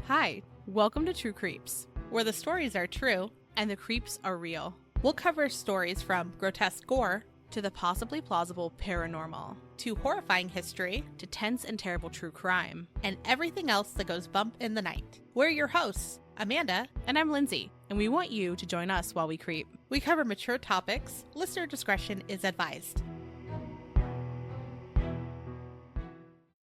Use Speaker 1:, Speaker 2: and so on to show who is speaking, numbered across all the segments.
Speaker 1: Hi, welcome to True Creeps, where the stories are true and the creeps are real. We'll cover stories from grotesque gore to the possibly plausible paranormal, to horrifying history, to tense and terrible true crime, and everything else that goes bump in the night. We're your hosts, Amanda, and I'm Lindsay, and we want you to join us while we creep. We cover mature topics. Listener discretion is advised.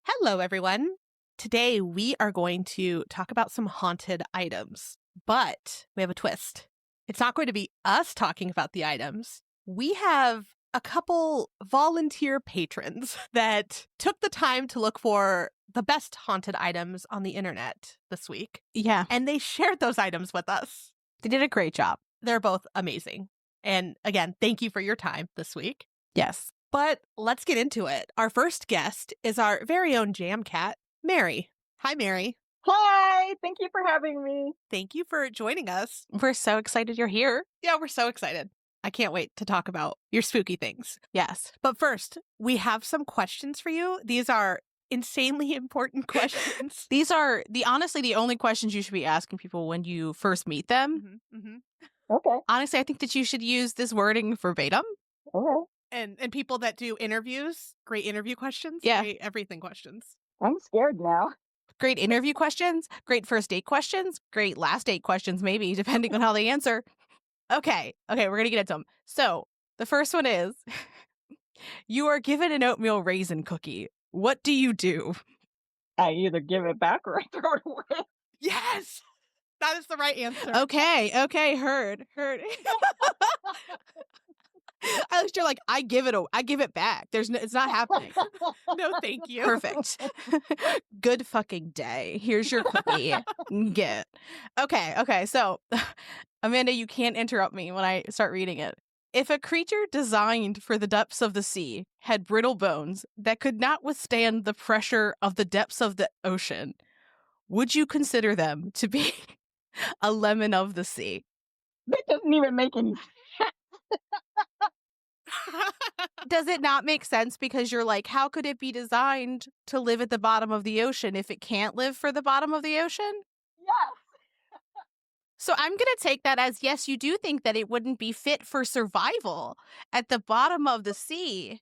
Speaker 1: Hello, everyone. Today, we are going to talk about some haunted items, but we have a twist. It's not going to be us talking about the items. We have a couple volunteer patrons that took the time to look for the best haunted items on the internet this week.
Speaker 2: Yeah.
Speaker 1: And they shared those items with us.
Speaker 2: They did a great job.
Speaker 1: They're both amazing. And again, thank you for your time this week.
Speaker 2: Yes.
Speaker 1: But let's get into it. Our first guest is our very own jam cat, Mary. Hi, Mary.
Speaker 3: Hi, thank you for having me.
Speaker 1: Thank you for joining us.
Speaker 2: We're so excited you're here.
Speaker 1: Yeah, we're so excited. I can't wait to talk about your spooky things.
Speaker 2: Yes.
Speaker 1: But first, we have some questions for you. These are insanely important questions.
Speaker 2: These are honestly the only questions you should be asking people when you first meet them.
Speaker 3: Okay.
Speaker 2: Honestly, I think that you should use this wording verbatim.
Speaker 3: Okay.
Speaker 1: And people that do interviews, great interview questions,
Speaker 2: Yeah.
Speaker 1: great everything questions.
Speaker 3: I'm scared now.
Speaker 2: Great interview questions, great first date questions, great last date questions, maybe, depending on how they answer. Okay, we're going to get into them. So, the first one is, you are given an oatmeal raisin cookie. What do you do?
Speaker 3: I either give it back or I throw it away.
Speaker 1: Yes! That is the right answer.
Speaker 2: Okay, heard. At least you're like, I give it back. It's not happening.
Speaker 1: No, thank you.
Speaker 2: Perfect. Good fucking day. Here's your cookie. Get. Okay. So, Amanda, you can't interrupt me when I start reading it. If a creature designed for the depths of the sea had brittle bones that could not withstand the pressure of the depths of the ocean, would you consider them to be a lemon of the sea?
Speaker 3: That doesn't even make any sense.
Speaker 2: Does it not make sense? Because you're like, how could it be designed to live at the bottom of the ocean if it can't live for the bottom of the ocean?
Speaker 3: Yes.
Speaker 2: So I'm going to take that as, yes, you do think that it wouldn't be fit for survival at the bottom of the sea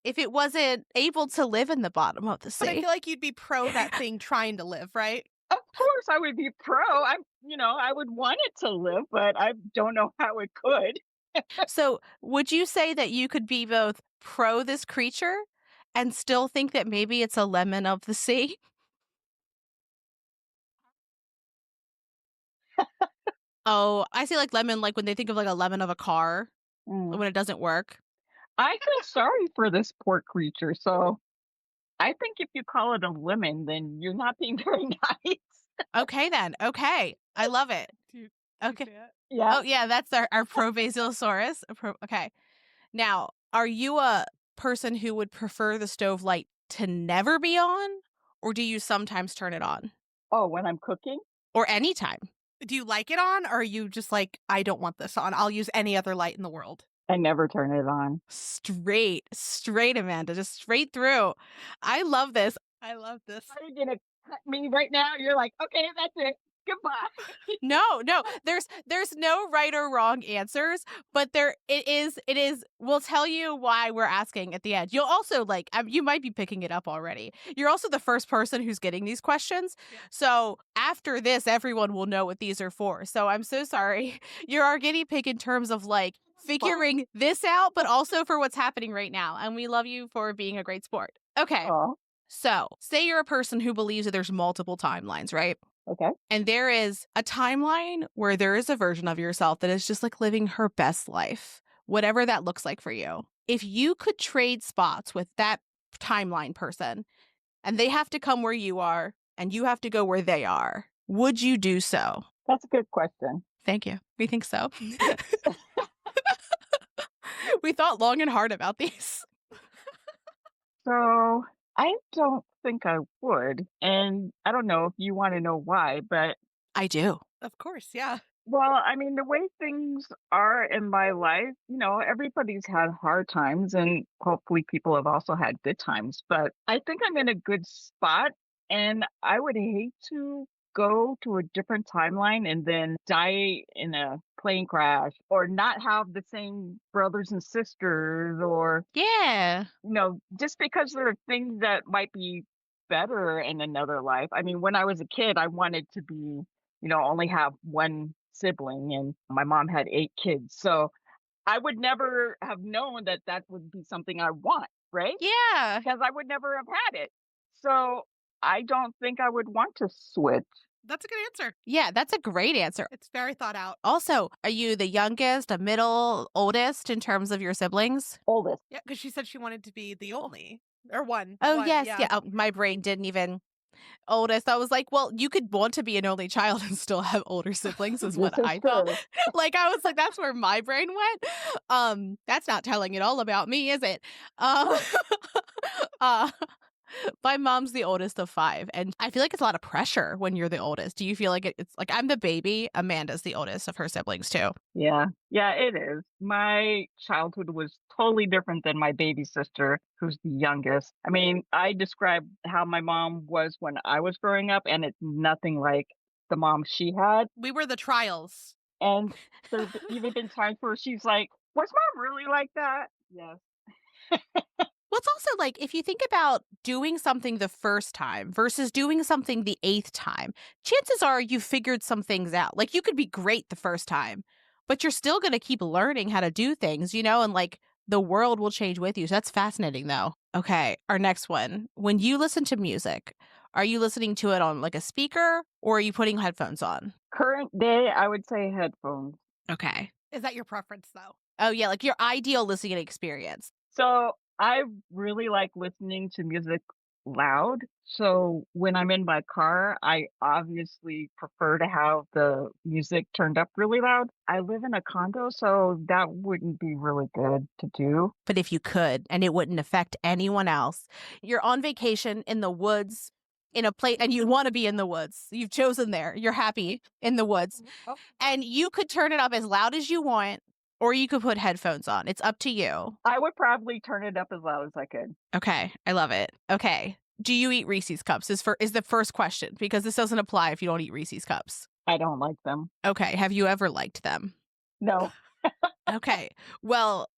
Speaker 2: if it wasn't able to live in the bottom of the sea.
Speaker 1: But I feel like you'd be pro that thing trying to live, right?
Speaker 3: Of course I would be pro. I would want it to live, but I don't know how it could.
Speaker 2: So would you say that you could be both pro this creature and still think that maybe it's a lemon of the sea? Oh, I say like lemon, like when they think of like a lemon of a car when it doesn't work.
Speaker 3: I feel sorry for this poor creature, so I think if you call it a lemon, then you're not being very nice.
Speaker 2: Okay, then. Okay. I love it. Okay.
Speaker 3: Yeah.
Speaker 2: Oh, yeah, that's our pro Basilosaurus. Okay. Now, are you a person who would prefer the stove light to never be on, or do you sometimes turn it on?
Speaker 3: Oh, when I'm cooking?
Speaker 2: Or anytime?
Speaker 1: Do you like it on, or are you just like, I don't want this on? I'll use any other light in the world.
Speaker 3: I never turn it on.
Speaker 2: Straight, Amanda, just straight through. I love this.
Speaker 1: I love this.
Speaker 3: Are you gonna cut me right now? You're like, okay, that's it. Goodbye.
Speaker 2: No, there's no right or wrong answers, but it is, we'll tell you why we're asking at the end. You'll also you might be picking it up already. You're also the first person who's getting these questions. Yeah. So after this, everyone will know what these are for. So I'm so sorry. You're our guinea pig in terms of figuring this out, but also for what's happening right now. And we love you for being a great sport. Okay.
Speaker 3: Aww.
Speaker 2: So say you're a person who believes that there's multiple timelines, right?
Speaker 3: Okay.
Speaker 2: And there is a timeline where there is a version of yourself that is just living her best life, whatever that looks like for you. If you could trade spots with that timeline person and they have to come where you are and you have to go where they are, would you do so?
Speaker 3: That's a good question.
Speaker 2: Thank you. We think so. We thought long and hard about these.
Speaker 3: So I don't think I would. And I don't know if you want to know why, but
Speaker 2: I do.
Speaker 1: Of course, yeah.
Speaker 3: Well, I mean, the way things are in my life, everybody's had hard times and hopefully people have also had good times. But I think I'm in a good spot and I would hate to go to a different timeline and then die in a plane crash or not have the same brothers and sisters or,
Speaker 2: Yeah.
Speaker 3: just because there are things that might be better in another life. I mean, when I was a kid, I wanted to be, only have one sibling, and my mom had 8 kids. So I would never have known that that would be something I want, right?
Speaker 2: Yeah.
Speaker 3: Because I would never have had it. So I don't think I would want to switch.
Speaker 1: That's a good answer.
Speaker 2: Yeah, that's a great answer.
Speaker 1: It's very thought out.
Speaker 2: Also, are you the youngest, a middle, oldest in terms of your siblings?
Speaker 3: Oldest.
Speaker 1: Yeah, because she said she wanted to be the only or one.
Speaker 2: Oh,
Speaker 1: one,
Speaker 2: yes. Yeah. Oh, my brain didn't even. Oldest. I was like, well, you could want to be an only child and still have older siblings, is what
Speaker 3: This is
Speaker 2: I thought.
Speaker 3: true.
Speaker 2: Like, I was like, that's where my brain went. That's not telling it all about me, is it? Uh, uh, my mom's the oldest of 5, and I feel like it's a lot of pressure when you're the oldest. Do you feel like it's like I'm the baby? Amanda's the oldest of her siblings too.
Speaker 3: Yeah. Yeah, it is. My childhood was totally different than my baby sister, who's the youngest. I mean, I described how my mom was when I was growing up, and it's nothing like the mom she had.
Speaker 1: We were the trials.
Speaker 3: And there's even been times where she's like, was mom really like that? Yes.
Speaker 2: Well, it's also like if you think about doing something the first time versus doing something the 8th time, chances are you figured some things out. Like you could be great the first time, but you're still going to keep learning how to do things, and like the world will change with you. So that's fascinating though. Okay, our next one. When you listen to music, are you listening to it on like a speaker or are you putting headphones on?
Speaker 3: Current day, I would say headphones.
Speaker 2: Okay.
Speaker 1: Is that your preference, though?
Speaker 2: Oh, yeah, like your ideal listening experience.
Speaker 3: So I really like listening to music loud. So when I'm in my car, I obviously prefer to have the music turned up really loud. I live in a condo, so that wouldn't be really good to do.
Speaker 2: But if you could, and it wouldn't affect anyone else, you're on vacation in the woods in a place, and you want to be in the woods. You've chosen there. You're happy in the woods.
Speaker 1: Oh.
Speaker 2: And you could turn it up as loud as you want, or you could put headphones on. It's up to you.
Speaker 3: I would probably turn it up as loud as I could.
Speaker 2: Okay. I love it. Okay. Do you eat Reese's Cups is the first question, because this doesn't apply if you don't eat Reese's Cups.
Speaker 3: I don't like them.
Speaker 2: Okay. Have you ever liked them?
Speaker 3: No.
Speaker 2: Okay. Well,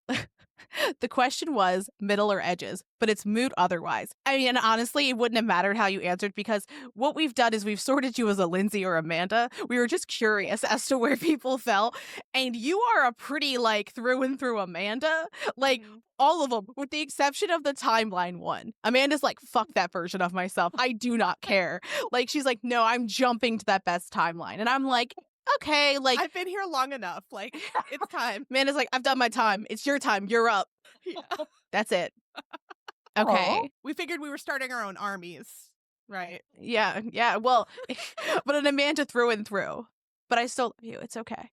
Speaker 2: the question was middle or edges, but it's moot otherwise. I mean, and honestly, it wouldn't have mattered how you answered, because what we've done is we've sorted you as a Lindsay or Amanda. We were just curious as to where people fell. And you are a pretty like through and through Amanda. Like all of them, with the exception of the timeline one. Amanda's like, fuck that version of myself. I do not care. Like, she's like, no, I'm jumping to that best timeline. And I'm like, okay, like
Speaker 1: I've been here long enough. Like, it's time.
Speaker 2: Amanda's like, I've done my time. It's your time. You're up.
Speaker 1: Yeah.
Speaker 2: That's it. Okay.
Speaker 1: We figured we were starting our own armies, right?
Speaker 2: Yeah. Yeah. Well, but an Amanda through and through. But I still love you. It's okay.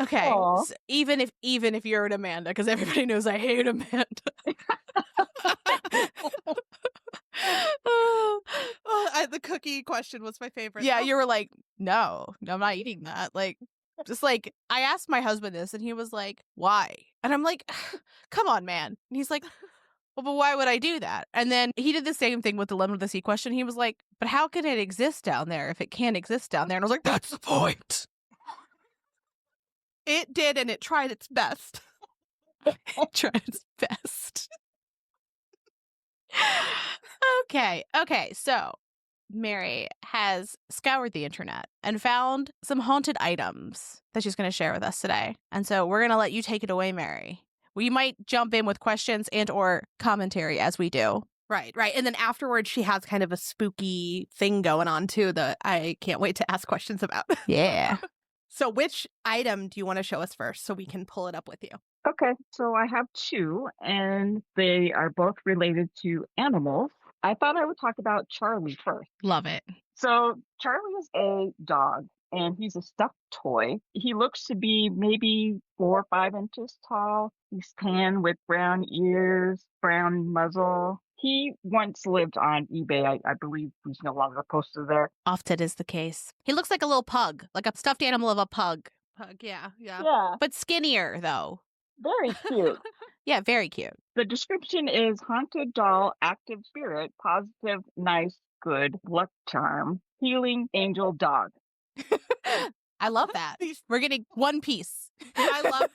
Speaker 2: Okay.
Speaker 3: Aw.
Speaker 2: So even if you're an Amanda, because everybody knows I hate Amanda.
Speaker 1: The cookie question was my favorite.
Speaker 2: Yeah, you were like, no, I'm not eating that. Like, just like, I asked my husband this and he was like, why? And I'm like, come on, man. And he's like, well, but why would I do that? And then he did the same thing with the lemon of the sea question. He was like, but how can it exist down there if it can't exist down there? And I was like, that's the point.
Speaker 1: It did, and it tried its best.
Speaker 2: It tried its best. Okay. So Mary has scoured the internet and found some haunted items that she's going to share with us today. And so we're going to let you take it away, Mary. We might jump in with questions and or commentary as we do.
Speaker 1: Right. And then afterwards, she has kind of a spooky thing going on, too, that I can't wait to ask questions about.
Speaker 2: Yeah.
Speaker 1: So which item do you want to show us first so we can pull it up with you?
Speaker 3: Okay, so I have 2, and they are both related to animals. I thought I would talk about Charlie first.
Speaker 2: Love it.
Speaker 3: So Charlie is a dog, and he's a stuffed toy. He looks to be maybe 4 or 5 inches tall. He's tan with brown ears, brown muzzle. He once lived on eBay. I believe he's no longer posted there.
Speaker 2: Often is the case. He looks like a little pug, like a stuffed animal of a pug.
Speaker 1: Pug, yeah.
Speaker 3: Yeah,
Speaker 2: But skinnier, though.
Speaker 3: very cute.
Speaker 2: Yeah, very cute.
Speaker 3: The description is haunted doll, active spirit, positive, nice, good luck charm, healing angel dog.
Speaker 2: I love that. We're getting one piece.
Speaker 1: I love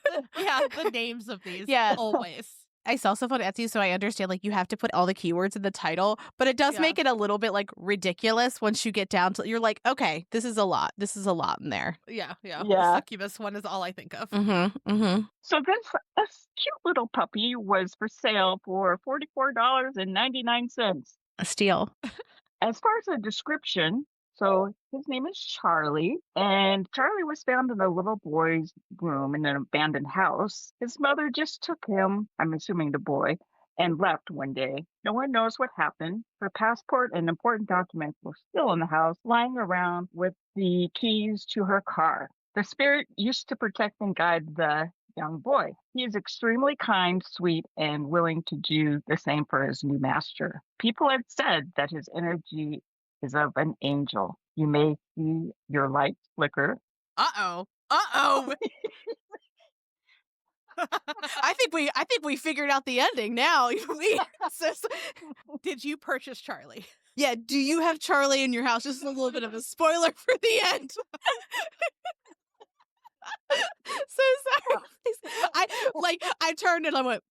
Speaker 1: the names of these.
Speaker 2: Yeah.
Speaker 1: Always.
Speaker 2: I saw stuff on Etsy, so I understand like you have to put all the keywords in the title, but it does make it a little bit like ridiculous once you get down to you're like, okay, this is a lot. This is a lot in there.
Speaker 1: Yeah.
Speaker 3: Yeah.
Speaker 1: The Succubus one is all I think of.
Speaker 3: So this cute little puppy was for sale for $44.99.
Speaker 2: A steal.
Speaker 3: As far as the description, so his name is Charlie, and Charlie was found in a little boy's room in an abandoned house. His mother just took him, I'm assuming the boy, and left one day. No one knows what happened. Her passport and important documents were still in the house, lying around with the keys to her car. The spirit used to protect and guide the young boy. He is extremely kind, sweet, and willing to do the same for his new master. People have said that his energy is of an angel. You may see your light flicker.
Speaker 1: Uh-oh.
Speaker 2: I think we figured out the ending now.
Speaker 1: Did you purchase Charlie?
Speaker 2: Yeah, do you have Charlie in your house? Just a little bit of a spoiler for the end. So sorry. I turned and I went,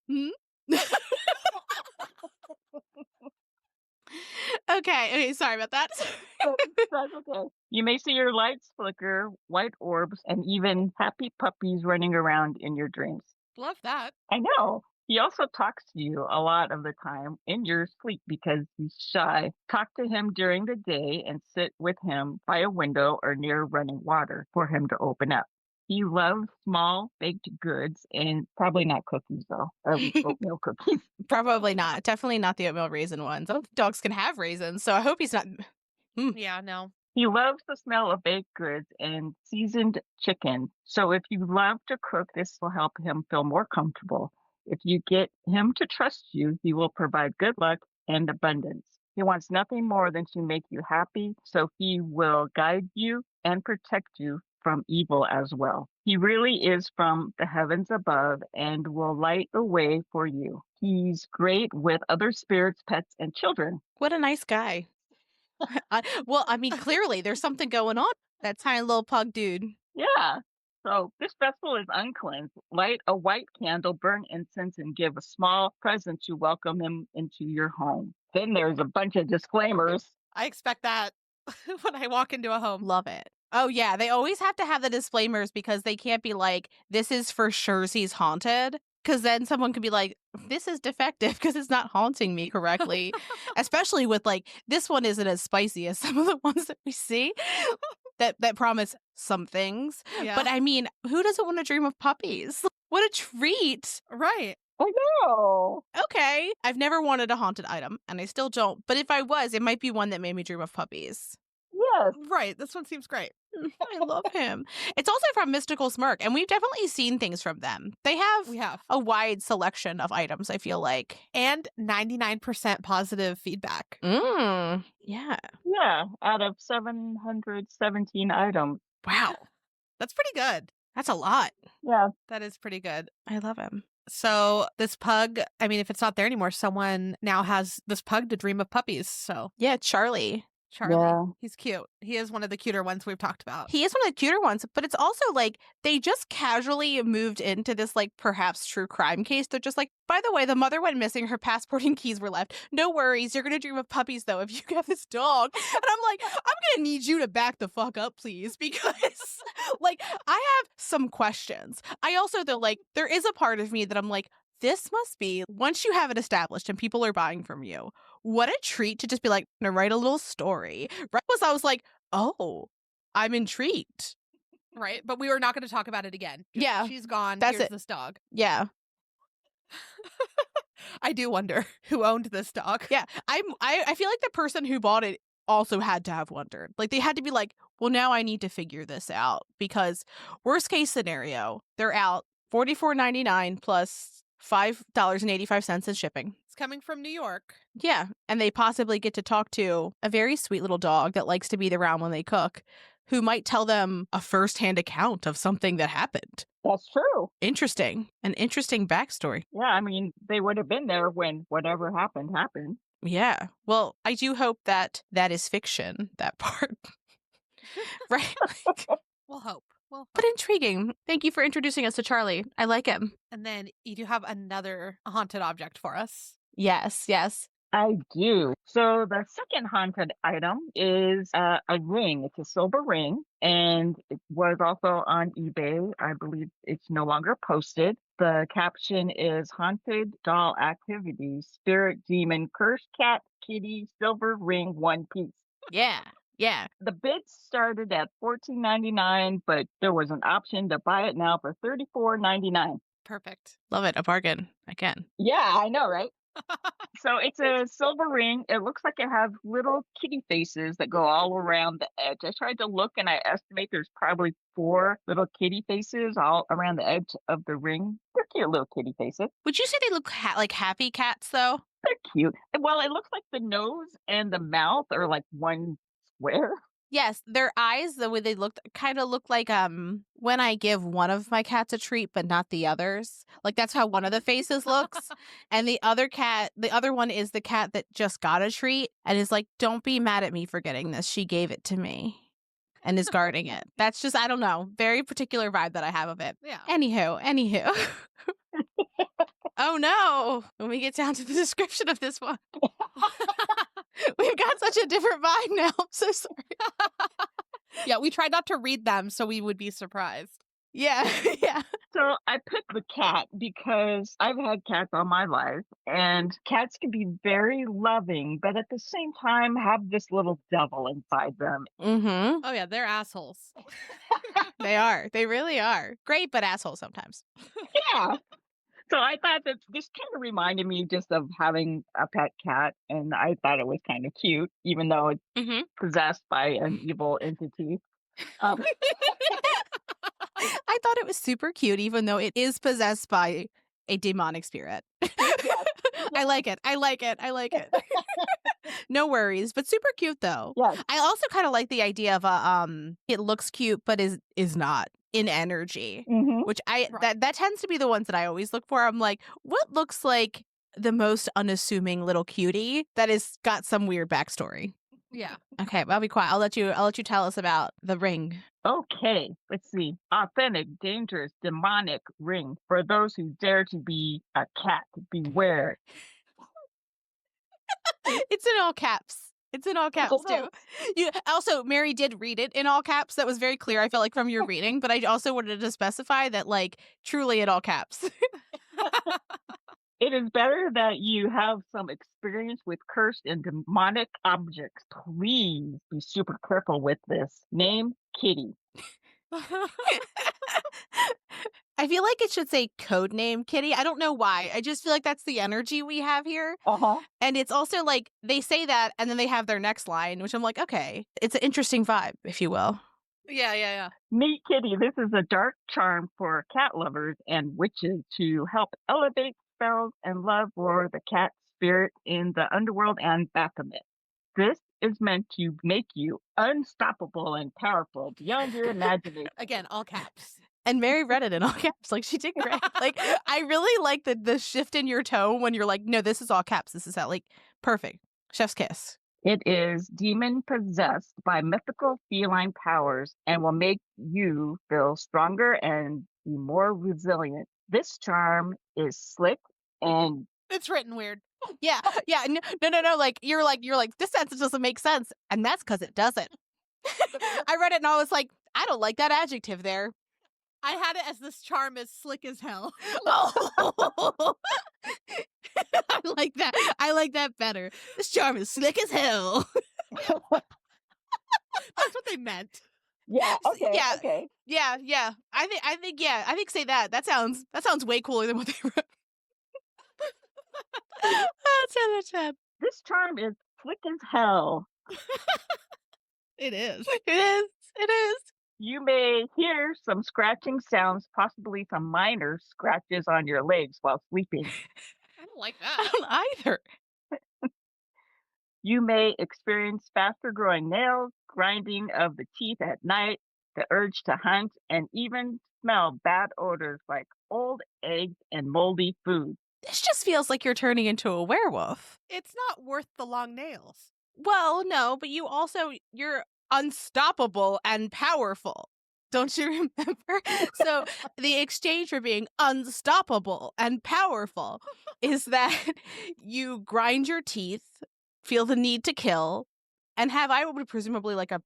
Speaker 2: Okay, sorry about that.
Speaker 3: That's okay. You may see your lights flicker, white orbs, and even happy puppies running around in your dreams.
Speaker 1: Love that.
Speaker 3: I know. He also talks to you a lot of the time in your sleep because he's shy. Talk to him during the day and sit with him by a window or near running water for him to open up. He loves small baked goods and probably not cookies, though. Oatmeal cookies.
Speaker 2: Probably not. Definitely not the oatmeal raisin ones. Oh, dogs can have raisins, so I hope he's not.
Speaker 1: Yeah, no.
Speaker 3: He loves the smell of baked goods and seasoned chicken. So if you love to cook, this will help him feel more comfortable. If you get him to trust you, he will provide good luck and abundance. He wants nothing more than to make you happy, so he will guide you and protect you from evil as well. He really is from the heavens above and will light the way for you. He's great with other spirits, pets, and children.
Speaker 2: What a nice guy. Well, I mean, clearly there's something going on. That tiny little pug dude.
Speaker 3: Yeah. So this festival is uncleansed. Light a white candle, burn incense, and give a small present to welcome him into your home. Then there's a bunch of disclaimers.
Speaker 1: I expect that when I walk into a home.
Speaker 2: Love it. Oh, yeah. They always have to have the disclaimers because they can't be like, this is for sure he's haunted. Because then someone could be like, this is defective because it's not haunting me correctly. Especially with like, this one isn't as spicy as some of the ones that we see that promise some things.
Speaker 1: Yeah.
Speaker 2: But I mean, who doesn't want to dream of puppies? What a treat.
Speaker 1: Right.
Speaker 3: I know.
Speaker 2: Okay. I've never wanted a haunted item and I still don't. But if I was, it might be one that made me dream of puppies.
Speaker 3: Yes.
Speaker 1: Right. This one seems great.
Speaker 2: I love him. It's also from Mystical Smirk, and we've definitely seen things from them. We have a wide selection of items, I feel like.
Speaker 1: And 99% positive feedback.
Speaker 2: Yeah.
Speaker 3: Yeah, out of 717 items.
Speaker 2: Wow.
Speaker 1: That's pretty good.
Speaker 2: That's a lot.
Speaker 3: Yeah.
Speaker 1: That is pretty good.
Speaker 2: I love him.
Speaker 1: So this pug, I mean, if it's not there anymore, someone now has this pug to dream of puppies. So
Speaker 2: Yeah, Charlie.
Speaker 3: Yeah.
Speaker 1: He's cute. He is one of the cuter ones we've talked about.
Speaker 2: He is one of the cuter ones, but it's also like they just casually moved into this like perhaps true crime case. They're just like, by the way, the mother went missing. Her passport and keys were left. No worries. You're going to dream of puppies, though, if you have this dog. And I'm like, I'm going to need you to back the fuck up, please, because like I have some questions. I also, though, like there is a part of me that I'm like, this must be, once you have it established and people are buying from you, what a treat to just be like, I'm gonna write a little story. Right? I was like, oh, I'm intrigued.
Speaker 1: Right? But we were not going to talk about it again.
Speaker 2: Yeah.
Speaker 1: She's gone.
Speaker 2: That's
Speaker 1: Here's
Speaker 2: it.
Speaker 1: this dog.
Speaker 2: Yeah.
Speaker 1: I do wonder who owned this dog.
Speaker 2: Yeah. I feel like the person who bought it also had to have wondered. Like they had to be like, well, now I need to figure this out because worst case scenario, they're out $44.99 plus $5.85 in shipping.
Speaker 1: It's coming from New York.
Speaker 2: Yeah. And they possibly get to talk to a very sweet little dog that likes to be around when they cook, who might tell them a firsthand account of something that happened.
Speaker 3: That's true.
Speaker 2: Interesting. An interesting backstory.
Speaker 3: Yeah, I mean, they would have been there when whatever happened.
Speaker 2: Yeah. Well, I do hope that that is fiction, that part. Right?
Speaker 1: We'll hope.
Speaker 2: But intriguing. Thank you for introducing us to Charlie. I like him.
Speaker 1: And then you do have another haunted object for us.
Speaker 2: Yes, yes.
Speaker 3: I do. So the second haunted item is a ring. It's a silver ring, and it was also on eBay. I believe it's no longer posted. The caption is Haunted Doll Activities, Spirit Demon, Cursed Cat, Kitty, Silver Ring, one piece.
Speaker 2: Yeah. Yeah.
Speaker 3: The bids started at $14.99, but there was an option to buy it now for $34.99.
Speaker 1: Perfect.
Speaker 2: Love it. A bargain. Again.
Speaker 3: Yeah, I know, right? So it's a silver ring. It looks like it has little kitty faces that go all around the edge. I tried to look and I estimate there's probably 4 little kitty faces all around the edge of the ring. They're cute little kitty faces.
Speaker 2: Would you say they look like happy cats, though?
Speaker 3: They're cute. Well, it looks like the nose and the mouth are like one square.
Speaker 2: Yes, their eyes, the way they look, kind of look like when I give one of my cats a treat, but not the others. Like that's how one of the faces looks, and the other one is the cat that just got a treat and is like, "Don't be mad at me for getting this. She gave it to me," and is guarding it. That's just, I don't know, very particular vibe that I have of it.
Speaker 1: Yeah.
Speaker 2: Anywho. Oh no! When we get down to the description of this one. We've got such a different vibe now. I'm so sorry.
Speaker 1: Yeah, we tried not to read them so we would be surprised.
Speaker 2: Yeah, yeah.
Speaker 3: So I picked the cat because I've had cats all my life, and cats can be very loving, but at the same time have this little devil inside them.
Speaker 2: Mm-hmm.
Speaker 1: Oh yeah, they're assholes.
Speaker 2: They are. They really are. Great, but assholes sometimes.
Speaker 3: Yeah. So I thought that this kind of reminded me just of having a pet cat, and I thought it was kind of cute, even though it's
Speaker 2: Mm-hmm.
Speaker 3: possessed by an evil entity.
Speaker 2: I thought it was super cute, even though it is possessed by a demonic spirit.
Speaker 3: Yes.
Speaker 2: I like it. I like it. I like it. No worries, but super cute though.
Speaker 3: Yes.
Speaker 2: I also kind of like the idea of a it looks cute but is not in energy,
Speaker 3: Mm-hmm.
Speaker 2: which
Speaker 1: Right.
Speaker 2: that tends to be the ones that I always look for. I'm like, what looks like the most unassuming little cutie that has got some weird backstory?
Speaker 1: Yeah.
Speaker 2: Okay, I'll be quiet. I'll let you tell us about the ring.
Speaker 3: Okay, let's see. Authentic, dangerous, demonic ring. For those who dare to be a cat, beware.
Speaker 2: It's in all caps. It's in all caps too. You also, Mary did read it in all caps. That was very clear. I felt like from your reading, but I also wanted to specify that, like, truly in all caps.
Speaker 3: It is better that you have some experience with cursed and demonic objects. Please be super careful with this. Name Kitty.
Speaker 2: I feel like it should say codename Kitty. I don't know why. I just feel like that's the energy we have here.
Speaker 3: Uh-huh.
Speaker 2: And it's also like they say that and then they have their next line, which I'm like, okay, it's an interesting vibe, if you will.
Speaker 1: Yeah.
Speaker 3: Meet Kitty. This is a dark charm for cat lovers and witches to help elevate spells and love for the cat spirit in the underworld and Baphomet. This is meant to make you unstoppable and powerful beyond your imagination.
Speaker 1: Again, all caps.
Speaker 2: And Mary read it in all caps. Like, she did great. Like, I really like the shift in your tone when you're like, no, this is all caps. This is how, like, perfect. Chef's kiss.
Speaker 3: It is demon possessed by mythical feline powers and will make you feel stronger and be more resilient. This charm is slick and
Speaker 1: It's written weird.
Speaker 2: Yeah. No. Like, you're like, this sentence doesn't make sense. And that's because it doesn't. I read it and I was like, I don't like that adjective there.
Speaker 1: I had it as this charm is slick as hell.
Speaker 2: Oh. I like that. I like that better. This charm is slick as hell.
Speaker 1: That's what they meant.
Speaker 3: yeah, okay,
Speaker 2: Yeah.
Speaker 3: okay.
Speaker 2: Yeah. I think say that. That sounds way cooler than what they wrote. That's so much.
Speaker 3: This charm is slick as hell.
Speaker 1: It is.
Speaker 2: It is.
Speaker 3: You may hear some scratching sounds, possibly some minor scratches on your legs while sleeping.
Speaker 1: I don't like
Speaker 2: I
Speaker 1: that.
Speaker 2: don't either.
Speaker 3: You may experience faster growing nails, grinding of the teeth at night, the urge to hunt, and even smell bad odors like old eggs and moldy food.
Speaker 2: this just feels like you're turning into a werewolf.
Speaker 1: It's not worth the long nails.
Speaker 2: Well, no, but you're unstoppable and powerful. Don't you remember? So the exchange for being unstoppable and powerful is that you grind your teeth, feel the need to kill, and have, I would presumably like a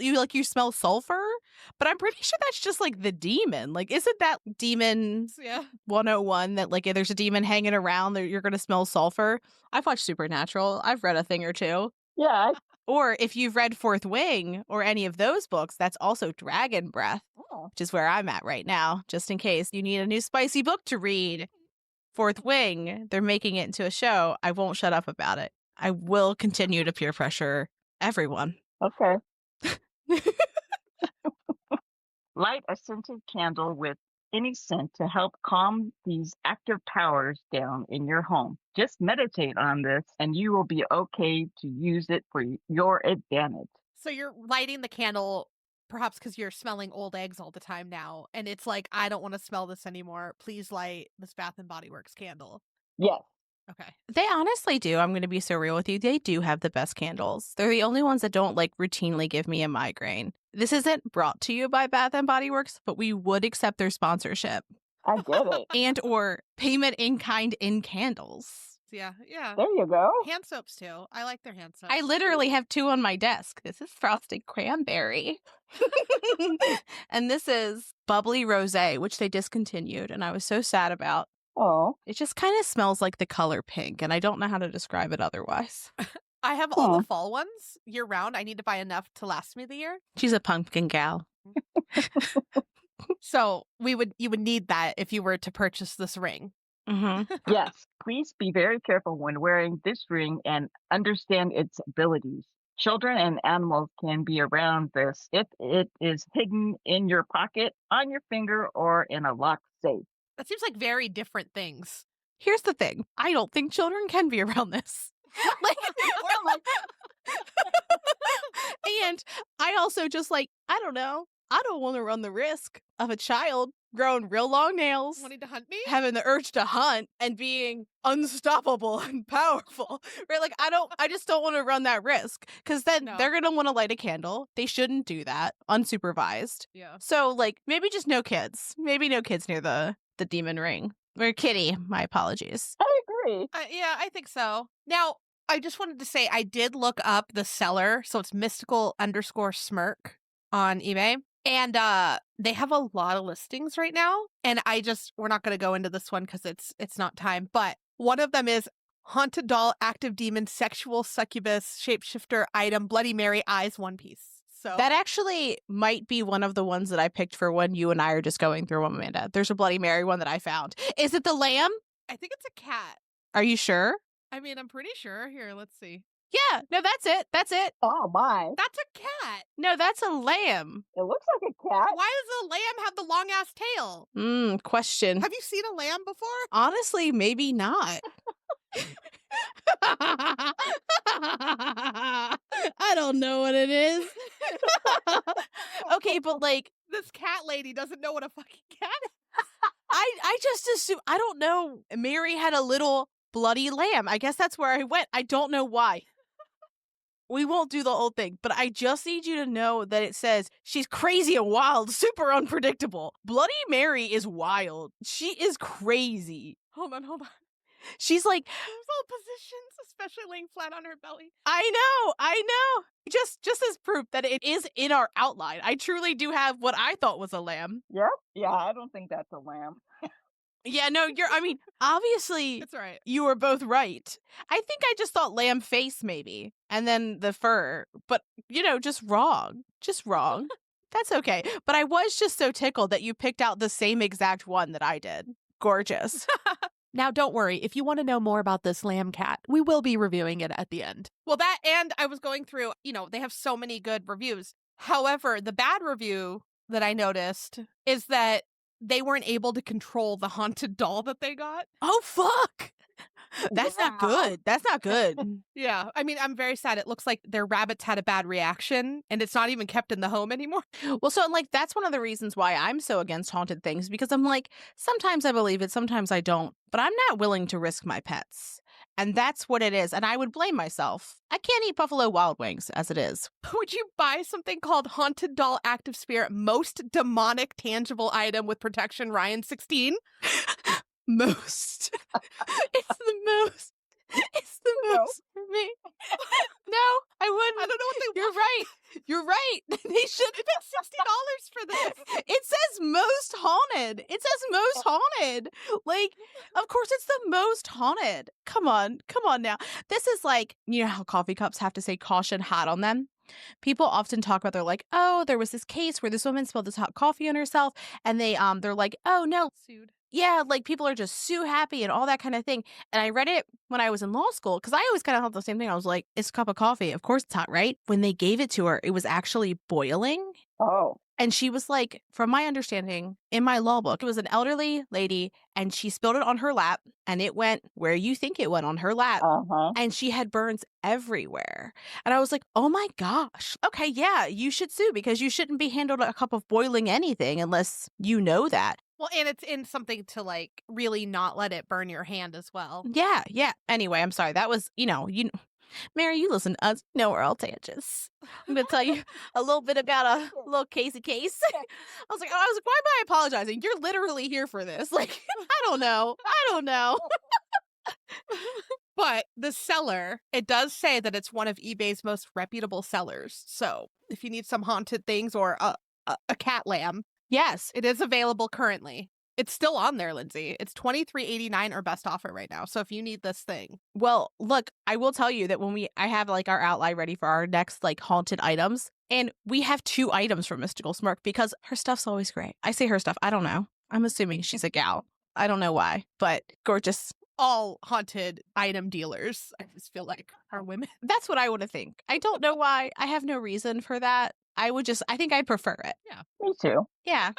Speaker 2: you smell sulfur, but I'm pretty sure that's just like the demon. Like, isn't that demon 101 that like if there's a demon hanging around that you're gonna smell sulfur? I've watched Supernatural. I've read a thing or two.
Speaker 3: Yeah.
Speaker 2: Or if you've read Fourth Wing or any of those books, that's also dragon breath, which is where I'm at right now, just in case you need a new spicy book to read. Fourth Wing, they're making it into a show. I won't shut up about it. I will continue to peer pressure everyone.
Speaker 3: Okay. Light a scented candle with any scent to help calm these active powers down in your home. Just meditate on this and you will be okay to use it for your advantage.
Speaker 1: So you're lighting the candle perhaps because you're smelling old eggs all the time now. And it's like, I don't want to smell this anymore. Please light this Bath and Body Works candle.
Speaker 3: Yes.
Speaker 1: Okay.
Speaker 2: They honestly do. I'm going to be so real with you. They do have the best candles. They're the only ones that don't like routinely give me a migraine. This isn't brought to you by Bath and Body Works, but we would accept their sponsorship.
Speaker 3: I get it.
Speaker 2: And or payment in kind in candles.
Speaker 1: Yeah. Yeah.
Speaker 3: There you go.
Speaker 1: Hand soaps too. I like their hand soaps.
Speaker 2: I literally have 2 on my desk. This is frosted cranberry. And this is bubbly rosé, which they discontinued, and I was so sad about.
Speaker 3: Oh.
Speaker 2: It just kind of smells like the color pink, and I don't know how to describe it otherwise.
Speaker 1: I have all the fall ones year round. I need to buy enough to last me the year.
Speaker 2: She's a pumpkin gal.
Speaker 1: So you would need that if you were to purchase this ring.
Speaker 2: Mm-hmm.
Speaker 3: Yes. Please be very careful when wearing this ring and understand its abilities. Children and animals can be around this if it is hidden in your pocket, on your finger, or in a locked safe.
Speaker 1: That seems like very different things.
Speaker 2: Here's the thing. I don't think children can be around this. And I also just I don't know. I don't want to run the risk of a child growing real long nails,
Speaker 1: Wanting to hunt me?
Speaker 2: having the urge to hunt, and being unstoppable and powerful. Right? Like, I just don't want to run that risk, because then they're going to want to light a candle. They shouldn't do that unsupervised.
Speaker 1: Yeah.
Speaker 2: So, maybe just no kids. Maybe no kids near the demon ring. Or kitty, my apologies.
Speaker 3: I agree.
Speaker 1: Yeah, I think so. Now, I just wanted to say I did look up the seller. So it's mystical_smirk on eBay. And they have a lot of listings right now. And we're not going to go into this one because it's not time. But one of them is Haunted Doll, Active Demon, Sexual Succubus, Shapeshifter, Item, Bloody Mary, Eyes, One Piece. So
Speaker 2: that actually might be one of the ones that I picked for when you and I are just going through them, Amanda. There's a Bloody Mary one that I found. Is it the lamb?
Speaker 1: I think it's a cat.
Speaker 2: Are you sure?
Speaker 1: I mean, I'm pretty sure. Here, let's see.
Speaker 2: Yeah, no, that's it. That's it.
Speaker 3: Oh, my.
Speaker 1: That's a cat.
Speaker 2: No, that's a lamb.
Speaker 3: It looks like a cat.
Speaker 1: Why does a lamb have the long ass tail?
Speaker 2: Question.
Speaker 1: Have you seen a lamb before?
Speaker 2: Honestly, maybe not. I don't know what it is. Okay, but
Speaker 1: this cat lady doesn't know what a fucking cat is.
Speaker 2: I just assume, I don't know. Mary had a little bloody lamb. I guess that's where I went. I don't know why. We won't do the whole thing, but I just need you to know that it says she's crazy and wild, super unpredictable. Bloody Mary is wild. She is crazy.
Speaker 1: Hold on.
Speaker 2: She's
Speaker 1: There's all positions, especially laying flat on her belly.
Speaker 2: I know. Just as proof that it is in our outline. I truly do have what I thought was a lamb.
Speaker 3: Yep. Yeah, I don't think that's a lamb.
Speaker 2: Yeah, no, obviously
Speaker 1: That's right.
Speaker 2: you were both right. I think I just thought lamb face maybe, and then the fur, but just wrong. Just wrong. That's okay. But I was just so tickled that you picked out the same exact one that I did. Gorgeous.
Speaker 1: Now, don't worry. If you want to know more about this lamb cat, we will be reviewing it at the end. Well, that, and I was going through, they have so many good reviews. However, the bad review that I noticed is that they weren't able to control the haunted doll that they got.
Speaker 2: Oh, fuck. That's not
Speaker 3: Wow.
Speaker 2: good. That's not good.
Speaker 1: Yeah. I mean, I'm very sad. It looks like their rabbits had a bad reaction and it's not even kept in the home anymore.
Speaker 2: Well, so like that's one of the reasons why I'm so against haunted things, because I'm like, sometimes I believe it, sometimes I don't, but I'm not willing to risk my pets. And that's what it is. And I would blame myself. I can't eat Buffalo Wild Wings as it is.
Speaker 1: Would you buy something called Haunted Doll Active Spirit Most Demonic Tangible Item with Protection Ryan 16?
Speaker 2: Most. It's the most. It's the
Speaker 3: No.
Speaker 2: most for me. No, I wouldn't.
Speaker 1: I don't know what they
Speaker 2: You're
Speaker 1: want.
Speaker 2: right. You're right. They should.
Speaker 1: They paid $60 for this.
Speaker 2: It says most haunted. It says most haunted. Like, of course, it's the most haunted. Come on now. This is like, you know how coffee cups have to say caution hot on them? People often talk about, they're like, oh, there was this case where this woman spilled this hot coffee on herself, and they're like, oh no,
Speaker 1: Sued.
Speaker 2: yeah, like people are just so happy and all that kind of thing. And I read it when I was in law school, because I always kind of thought the same thing. I was like, it's a cup of coffee. Of course it's hot, right? When they gave it to her, it was actually boiling.
Speaker 3: Oh.
Speaker 2: And she was like, from my understanding, in my law book, it was an elderly lady and she spilled it on her lap and it went where you think it went, on her lap.
Speaker 3: Uh-huh.
Speaker 2: And she had burns everywhere. And I was like, oh my gosh. Okay, yeah, you should sue, because you shouldn't be handled a cup of boiling anything unless you know that.
Speaker 1: Well, and it's in something to like really not let it burn your hand as well.
Speaker 2: Yeah. Anyway, I'm sorry. That was, Mary, you listen to us. You know we're all tangents. I'm going to tell you a little bit about a little Casey case. I was like, why am I apologizing? You're literally here for this. Like, I don't know.
Speaker 1: But the seller, it does say that it's one of eBay's most reputable sellers. So if you need some haunted things or a cat lamb,
Speaker 2: Yes.
Speaker 1: it is available currently. It's still on there, Lindsay. It's $23.89 or best offer right now. So if you need this thing.
Speaker 2: Well, look, I will tell you that I have like our outline ready for our next like haunted items, and we have 2 items from Mystical Smirk, because her stuff's always great. I say her stuff. I don't know. I'm assuming she's a gal. I don't know why, but gorgeous.
Speaker 1: All haunted item dealers, I just feel like, are women.
Speaker 2: That's what I would think. I don't know why. I have no reason for that. I think I prefer it.
Speaker 3: Me too.
Speaker 2: Yeah.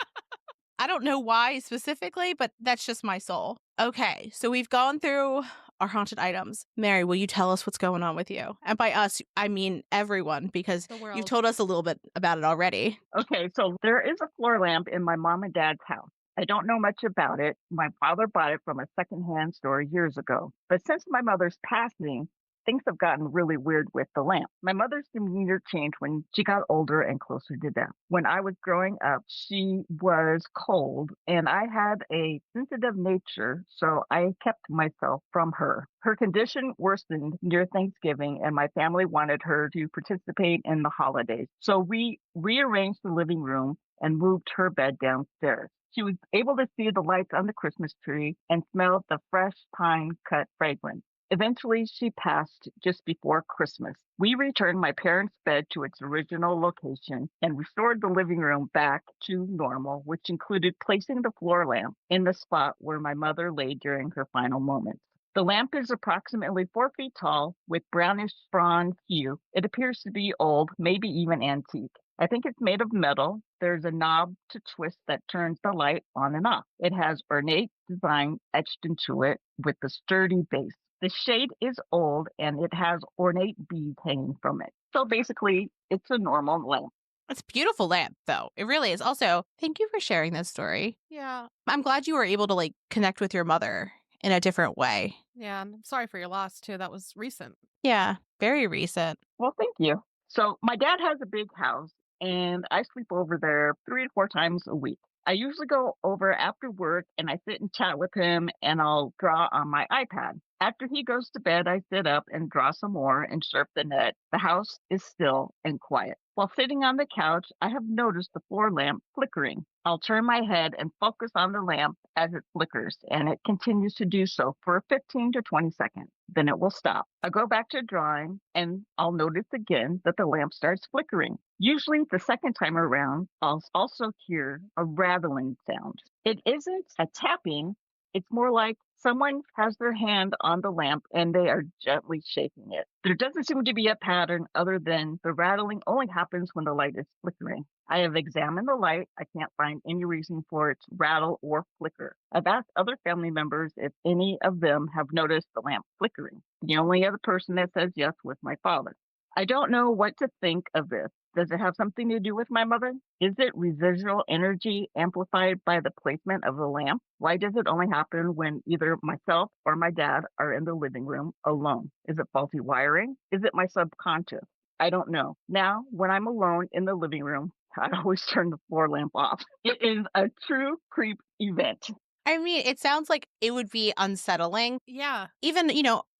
Speaker 2: I don't know why specifically, but that's just my soul. Okay, so we've gone through our haunted items. Mary, will you tell us what's going on with you? And by us, I mean everyone, because
Speaker 1: The world.
Speaker 2: you've told us a little bit about it already.
Speaker 3: Okay, so there is a floor lamp in my mom and dad's house. I don't know much about it. My father bought it from a secondhand store years ago. But since my mother's passing, things have gotten really weird with the lamp. My mother's demeanor changed when she got older and closer to death. When I was growing up, she was cold and I had a sensitive nature, so I kept myself from her. Her condition worsened near Thanksgiving, and my family wanted her to participate in the holidays. So we rearranged the living room and moved her bed downstairs. She was able to see the lights on the Christmas tree and smell the fresh pine cut fragrance. Eventually, she passed just before Christmas. We returned my parents' bed to its original location and restored the living room back to normal, which included placing the floor lamp in the spot where my mother lay during her final moments. The lamp is approximately 4 feet tall with brownish bronze hue. It appears to be old, maybe even antique. I think it's made of metal. There's a knob to twist that turns the light on and off. It has ornate design etched into it with a sturdy base. The shade is old and it has ornate beads hanging from it. So basically, it's a normal lamp.
Speaker 2: It's a beautiful lamp, though. It really is. Also, thank you for sharing this story.
Speaker 1: Yeah.
Speaker 2: I'm glad you were able to like connect with your mother in a different way.
Speaker 1: Yeah. And I'm sorry for your loss, too. That was recent.
Speaker 2: Yeah, very recent.
Speaker 3: Well, thank you. So my dad has a big house and I sleep over there 3 to 4 times a week. I usually go over after work and I sit and chat with him and I'll draw on my iPad. After he goes to bed, I sit up and draw some more and surf the net. The house is still and quiet. While sitting on the couch, I have noticed the floor lamp flickering. I'll turn my head and focus on the lamp as it flickers, and it continues to do so for 15 to 20 seconds. Then it will stop. I go back to drawing, and I'll notice again that the lamp starts flickering. Usually the second time around, I'll also hear a rattling sound. It isn't a tapping, It's more like someone has their hand on the lamp and they are gently shaking it. There doesn't seem to be a pattern other than the rattling only happens when the light is flickering. I have examined the light. I can't find any reason for its rattle or flicker. I've asked other family members if any of them have noticed the lamp flickering. The only other person that says yes was my father. I don't know what to think of this. Does it have something to do with my mother? Is it residual energy amplified by the placement of the lamp? Why does it only happen when either myself or my dad are in the living room alone? Is it faulty wiring? Is it my subconscious? I don't know. Now, when I'm alone in the living room, I always turn the floor lamp off. It is a true creep event.
Speaker 2: I mean, it sounds like it would be unsettling.
Speaker 1: Yeah.
Speaker 2: Even,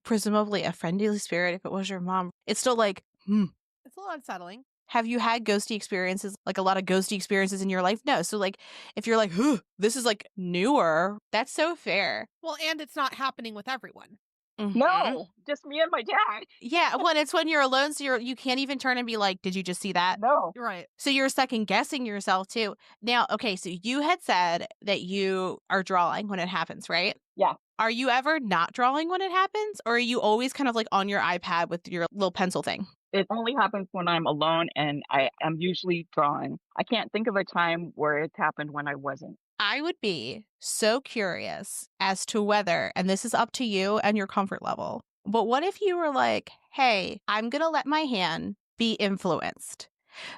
Speaker 2: presumably a friendly spirit, if it was your mom, it's still like,
Speaker 1: It's a little unsettling.
Speaker 2: Have you had ghosty experiences, like a lot of ghosty experiences in your life? No. So, like, if you're like, this is like newer, that's so fair.
Speaker 1: Well, and it's not happening with everyone.
Speaker 3: No, just me and my dad.
Speaker 2: Yeah, when it's when you're alone, so you can't even turn and be like, did you just see that?
Speaker 3: No.
Speaker 1: You're right.
Speaker 2: So you're second guessing yourself too. Now, okay, so you had said that you are drawing when it happens, right?
Speaker 3: Yeah.
Speaker 2: Are you ever not drawing when it happens? Or are you always kind of like on your iPad with your little pencil thing?
Speaker 3: It only happens when I'm alone and I am usually drawing. I can't think of a time where it's happened when I wasn't.
Speaker 2: I would be so curious as to whether, and this is up to you and your comfort level, but what if you were like, hey, I'm going to let my hand be influenced?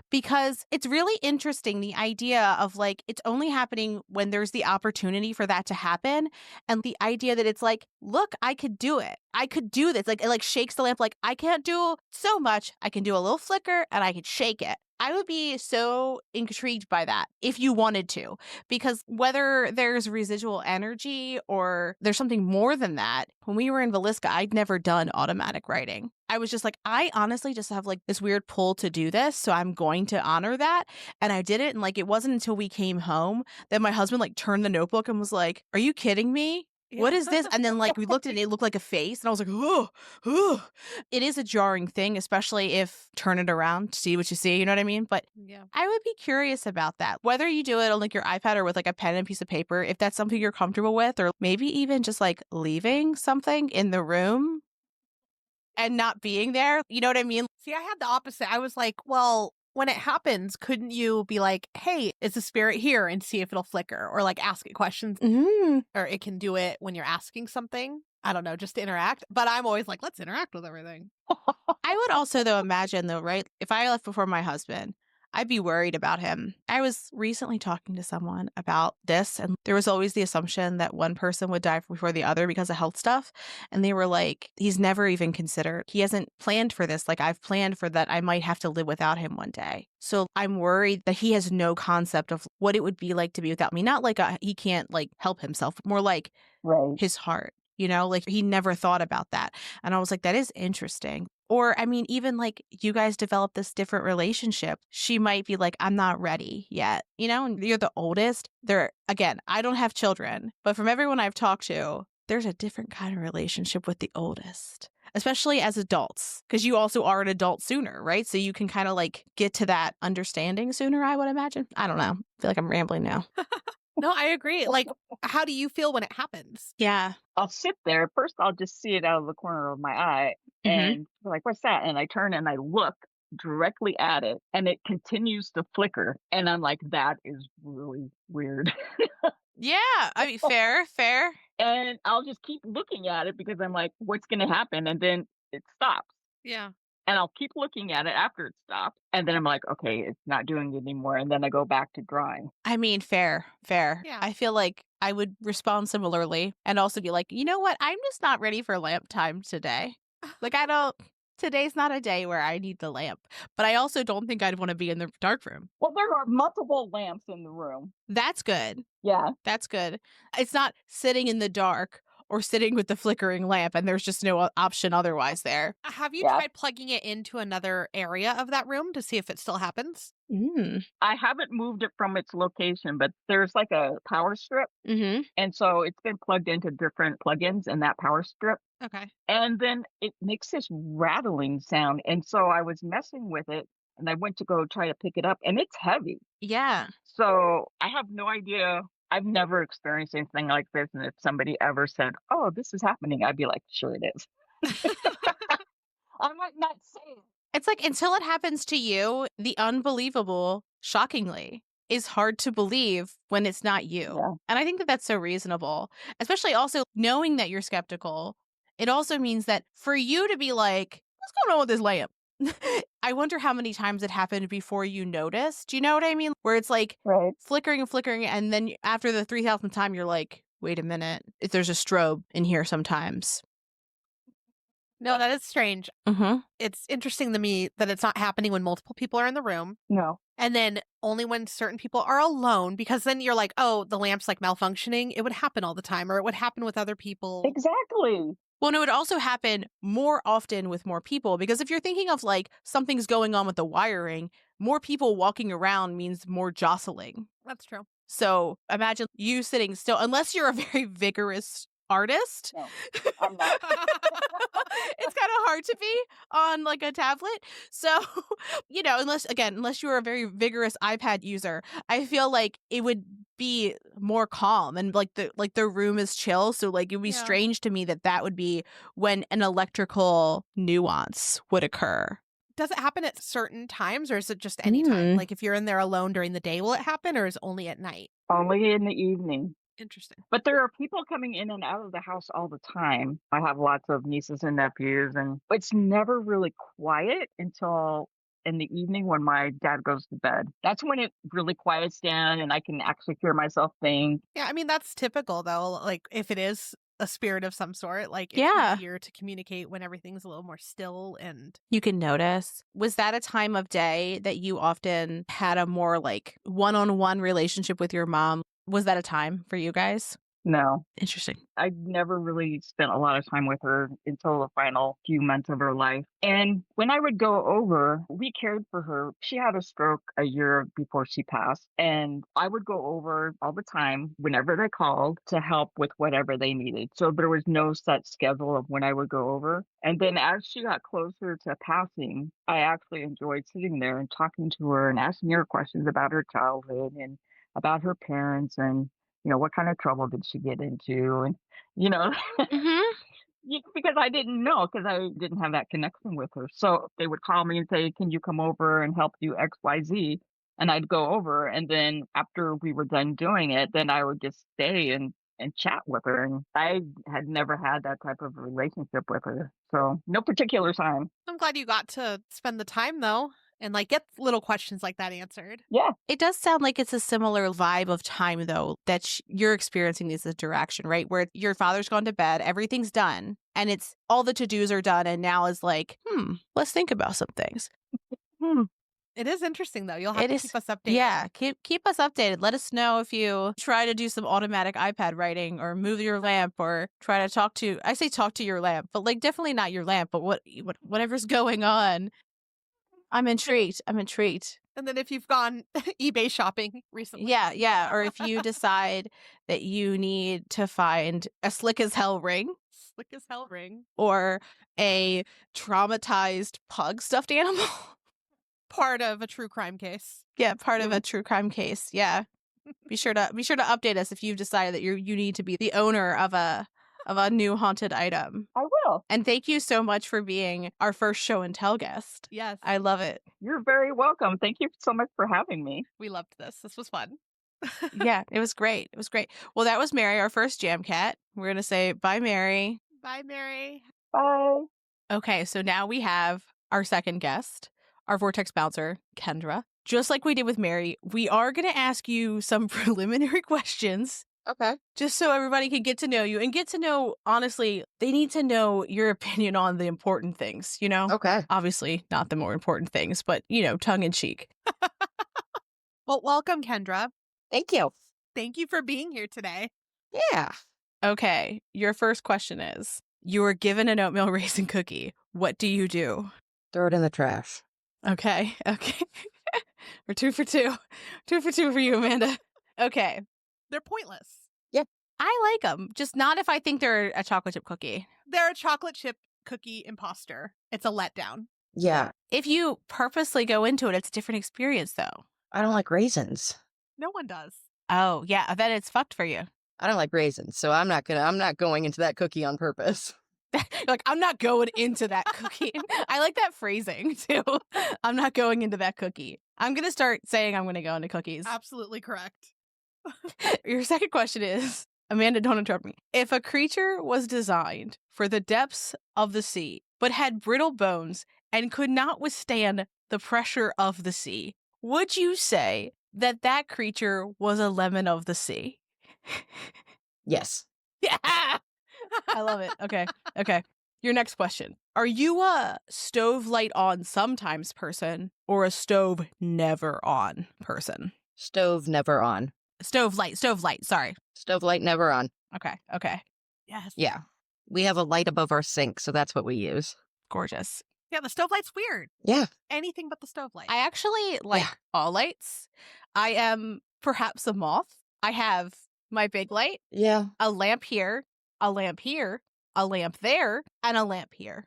Speaker 2: Because it's really interesting, the idea of like, it's only happening when there's the opportunity for that to happen. And the idea that it's like, look, I could do it. I could do this. Like, it like shakes the lamp. Like, I can't do so much. I can do a little flicker and I could shake it. I would be so intrigued by that if you wanted to, because whether there's residual energy or there's something more than that, when we were in Villisca, I'd never done automatic writing. I was just like, I honestly just have like this weird pull to do this. So I'm going to honor that. And I did it. And like, it wasn't until we came home that my husband like turned the notebook and was like, are you kidding me? What is this? And then like we looked at it, it looked like a face. And I was like, oh. It is a jarring thing, especially if turn it around to see what you see. You know what I mean? But
Speaker 1: Yeah.
Speaker 2: I would be curious about that. Whether you do it on like your iPad or with like a pen and piece of paper, if that's something you're comfortable with, or maybe even just like leaving something in the room and not being there. You know what I mean?
Speaker 1: See, I had the opposite. I was like, well, when it happens, couldn't you be like, hey, is the spirit here, and see if it'll flicker, or like ask it questions, or it can do it when you're asking something. I don't know, just to interact. But I'm always like, let's interact with everything.
Speaker 2: I would also, though, imagine, though, right? If I left before my husband, I'd be worried about him. I was recently talking to someone about this, and there was always the assumption that one person would die before the other because of health stuff. And they were like, he's never even considered. He hasn't planned for this. Like, I've planned for that. I might have to live without him one day. So I'm worried that he has no concept of what it would be like to be without me. Not like he can't like help himself, but more like his heart. You know, like he never thought about that. And I was like, that is interesting. Or, I mean, even like you guys develop this different relationship. She might be like, I'm not ready yet. You know, and you're the oldest. Again, I don't have children, but from everyone I've talked to, there's a different kind of relationship with the oldest, especially as adults, because you also are an adult sooner, right? So you can kind of like get to that understanding sooner, I would imagine. I don't know. I feel like I'm rambling now.
Speaker 1: No, I agree. Like, how do you feel when it happens?
Speaker 2: Yeah.
Speaker 3: I'll sit there. First, I'll just see it out of the corner of my eye and be like, what's that? And I turn and I look directly at it and it continues to flicker. And I'm like, that is really weird.
Speaker 2: Yeah. I mean, fair.
Speaker 3: And I'll just keep looking at it because I'm like, what's going to happen? And then it stops.
Speaker 1: Yeah.
Speaker 3: And I'll keep looking at it after it stops. And then I'm like, okay, it's not doing it anymore. And then I go back to drawing.
Speaker 2: I mean, fair.
Speaker 1: Yeah.
Speaker 2: I feel like I would respond similarly and also be like, you know what? I'm just not ready for lamp time today. Like, today's not a day where I need the lamp. But I also don't think I'd want to be in the dark room.
Speaker 3: Well, there are multiple lamps in the room.
Speaker 2: That's good.
Speaker 3: Yeah.
Speaker 2: That's good. It's not sitting in the dark or sitting with the flickering lamp and there's just no option otherwise there.
Speaker 1: Have you tried plugging it into another area of that room to see if it still happens?
Speaker 3: I haven't moved it from its location, but there's like a power strip. And so it's been plugged into different plugins in that power strip.
Speaker 1: Okay.
Speaker 3: And then it makes this rattling sound. And so I was messing with it and I went to go try to pick it up and it's heavy.
Speaker 2: Yeah.
Speaker 3: So I have no idea I've never experienced anything like this. And if somebody ever said, "Oh, this is happening," I'd be like, "Sure it is." I might not say it.
Speaker 2: It's like until it happens to you, the unbelievable, shockingly, is hard to believe when it's not you.
Speaker 3: Yeah.
Speaker 2: And I think that that's so reasonable, especially also knowing that you're skeptical. It also means that for you to be like, what's going on with this lamp? I wonder how many times it happened before you noticed. Do you know what I mean? Where it's like
Speaker 3: Right.
Speaker 2: flickering and flickering. And then after the 3,000th time, you're like, wait a minute. If there's a strobe in here sometimes.
Speaker 1: No, that is strange.
Speaker 2: Mm-hmm.
Speaker 1: It's interesting to me that it's not happening when multiple people are in the room.
Speaker 3: No.
Speaker 1: And then only when certain people are alone, because then you're like, oh, the lamp's like malfunctioning. It would happen all the time, or it would happen with other people.
Speaker 3: Exactly.
Speaker 2: Well, no, it would also happen more often with more people, because if you're thinking of like something's going on with the wiring, more people walking around means more jostling.
Speaker 1: That's true.
Speaker 2: So imagine you sitting still, unless you're a very vigorous artist.
Speaker 3: No, I'm not.
Speaker 2: It's kind of hard to be on like a tablet. So, unless you're a very vigorous iPad user, I feel like it would be more calm and like the room is chill. So like it would be
Speaker 1: Yeah.
Speaker 2: strange to me that would be when an electrical nuance would occur.
Speaker 1: Does it happen at certain times, or is it just any time?
Speaker 2: Mm.
Speaker 1: Like if you're in there alone during the day, will it happen, or is it only at night?
Speaker 3: Only in the evening.
Speaker 1: Interesting.
Speaker 3: But there are people coming in and out of the house all the time. I have lots of nieces and nephews, and it's never really quiet until in the evening when my dad goes to bed. That's when it really quiets down and I can actually hear myself think.
Speaker 1: Yeah, I mean, that's typical, though. Like if it is a spirit of some sort, like it's
Speaker 2: Yeah.
Speaker 1: easier to communicate when everything's a little more still and
Speaker 2: You can notice. Was that a time of day that you often had a more like one-on-one relationship with your mom? Was that a time for you guys?
Speaker 3: No,
Speaker 2: Interesting.
Speaker 3: I never really spent a lot of time with her until the final few months of her life. And when I would go over, we cared for her. She had a stroke a year before she passed. And I would go over all the time whenever they called to help with whatever they needed. So there was no set schedule of when I would go over. And then as she got closer to passing, I actually enjoyed sitting there and talking to her and asking her questions about her childhood and about her parents and what kind of trouble did she get into? And, you know,
Speaker 2: Mm-hmm.
Speaker 3: because I didn't know because I didn't have that connection with her. So they would call me and say, "Can you come over and help do XYZ?" And I'd go over. And then after we were done doing it, then I would just stay and chat with her. And I had never had that type of relationship with her. So no particular time.
Speaker 1: I'm glad you got to spend the time though and like get little questions like that answered.
Speaker 3: Yeah.
Speaker 2: It does sound like it's a similar vibe of time, though, that you're experiencing this interaction, right? Where your father's gone to bed, everything's done, and it's all the to-dos are done, and now is like, let's think about some things.
Speaker 1: It is interesting though. You'll have
Speaker 2: It
Speaker 1: to
Speaker 2: is-
Speaker 1: keep us updated.
Speaker 2: Yeah, keep us updated. Let us know if you try to do some automatic iPad writing or move your lamp or try to talk to your lamp, but like definitely not your lamp, but whatever's going on. I'm intrigued.
Speaker 1: And then if you've gone eBay shopping recently.
Speaker 2: Yeah. Or if you decide that you need to find a slick as hell ring
Speaker 1: Slick as hell ring.
Speaker 2: or a traumatized pug stuffed animal.
Speaker 1: Part of a true crime case.
Speaker 2: Yeah, part of a true crime case. Yeah. Be sure to update us if you've decided that you need to be the owner of a new haunted item.
Speaker 3: I will.
Speaker 2: And thank you so much for being our first show and tell guest.
Speaker 1: Yes.
Speaker 2: I love it.
Speaker 3: You're very welcome. Thank you so much for having me.
Speaker 1: We loved this. This was fun.
Speaker 2: Yeah, it was great. Well, that was Mary, our first Jam Cat. We're going to say bye, Mary.
Speaker 1: Bye, Mary.
Speaker 3: Bye.
Speaker 2: Okay, so now we have our second guest, our Vortex bouncer, Kendra. Just like we did with Mary, we are going to ask you some preliminary questions.
Speaker 1: Okay.
Speaker 2: Just so everybody can get to know you and get to know, honestly, they need to know your opinion on the important things, you know?
Speaker 4: Okay.
Speaker 2: Obviously, not the more important things, but, tongue in cheek.
Speaker 1: Well, welcome, Kendra.
Speaker 4: Thank you.
Speaker 1: Thank you for being here today.
Speaker 4: Yeah.
Speaker 2: Okay, your first question is, you were given an oatmeal raisin cookie. What do you do?
Speaker 4: Throw it in the trash.
Speaker 2: Okay. We're 2 for 2. 2 for 2 for you, Amanda. Okay.
Speaker 1: They're pointless.
Speaker 2: I like them, just not if I think they're a chocolate chip cookie.
Speaker 1: They're a chocolate chip cookie imposter. It's a letdown.
Speaker 4: Yeah.
Speaker 2: If you purposely go into it, it's a different experience, though.
Speaker 4: I don't like raisins.
Speaker 1: No one does.
Speaker 2: Oh, yeah, then it's fucked for you.
Speaker 4: I don't like raisins, so I'm not going into that cookie on purpose.
Speaker 2: Like, I'm not going into that cookie. I like that phrasing, too. I'm not going into that cookie. I'm going to start saying I'm going to go into cookies.
Speaker 1: Absolutely correct.
Speaker 2: Your second question is, Amanda, don't interrupt me. If a creature was designed for the depths of the sea, but had brittle bones and could not withstand the pressure of the sea, would you say that that creature was a lemon of the sea?
Speaker 4: Yes.
Speaker 2: Yeah! I love it. Okay. Your next question. Are you a stove light on sometimes person or a stove never on person?
Speaker 4: Stove never on.
Speaker 2: Stove light, sorry.
Speaker 4: Stove light never on.
Speaker 2: Okay. Yes.
Speaker 4: Yeah. We have a light above our sink, so that's what we use.
Speaker 2: Gorgeous.
Speaker 1: Yeah, the stove light's weird.
Speaker 4: Yeah.
Speaker 1: Anything but the stove light.
Speaker 2: I actually like all lights. I am perhaps a moth. I have my big light,
Speaker 4: Yeah.
Speaker 2: a lamp here, a lamp here, a lamp there, and a lamp here.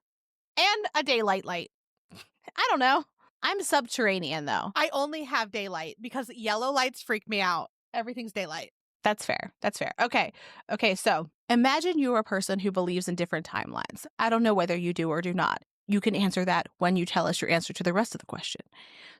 Speaker 2: And a daylight light. I don't know. I'm subterranean, though.
Speaker 1: I only have daylight because yellow lights freak me out. Everything's daylight.
Speaker 2: That's fair. Okay, so imagine you're a person who believes in different timelines. I don't know whether you do or do not. You can answer that when you tell us your answer to the rest of the question.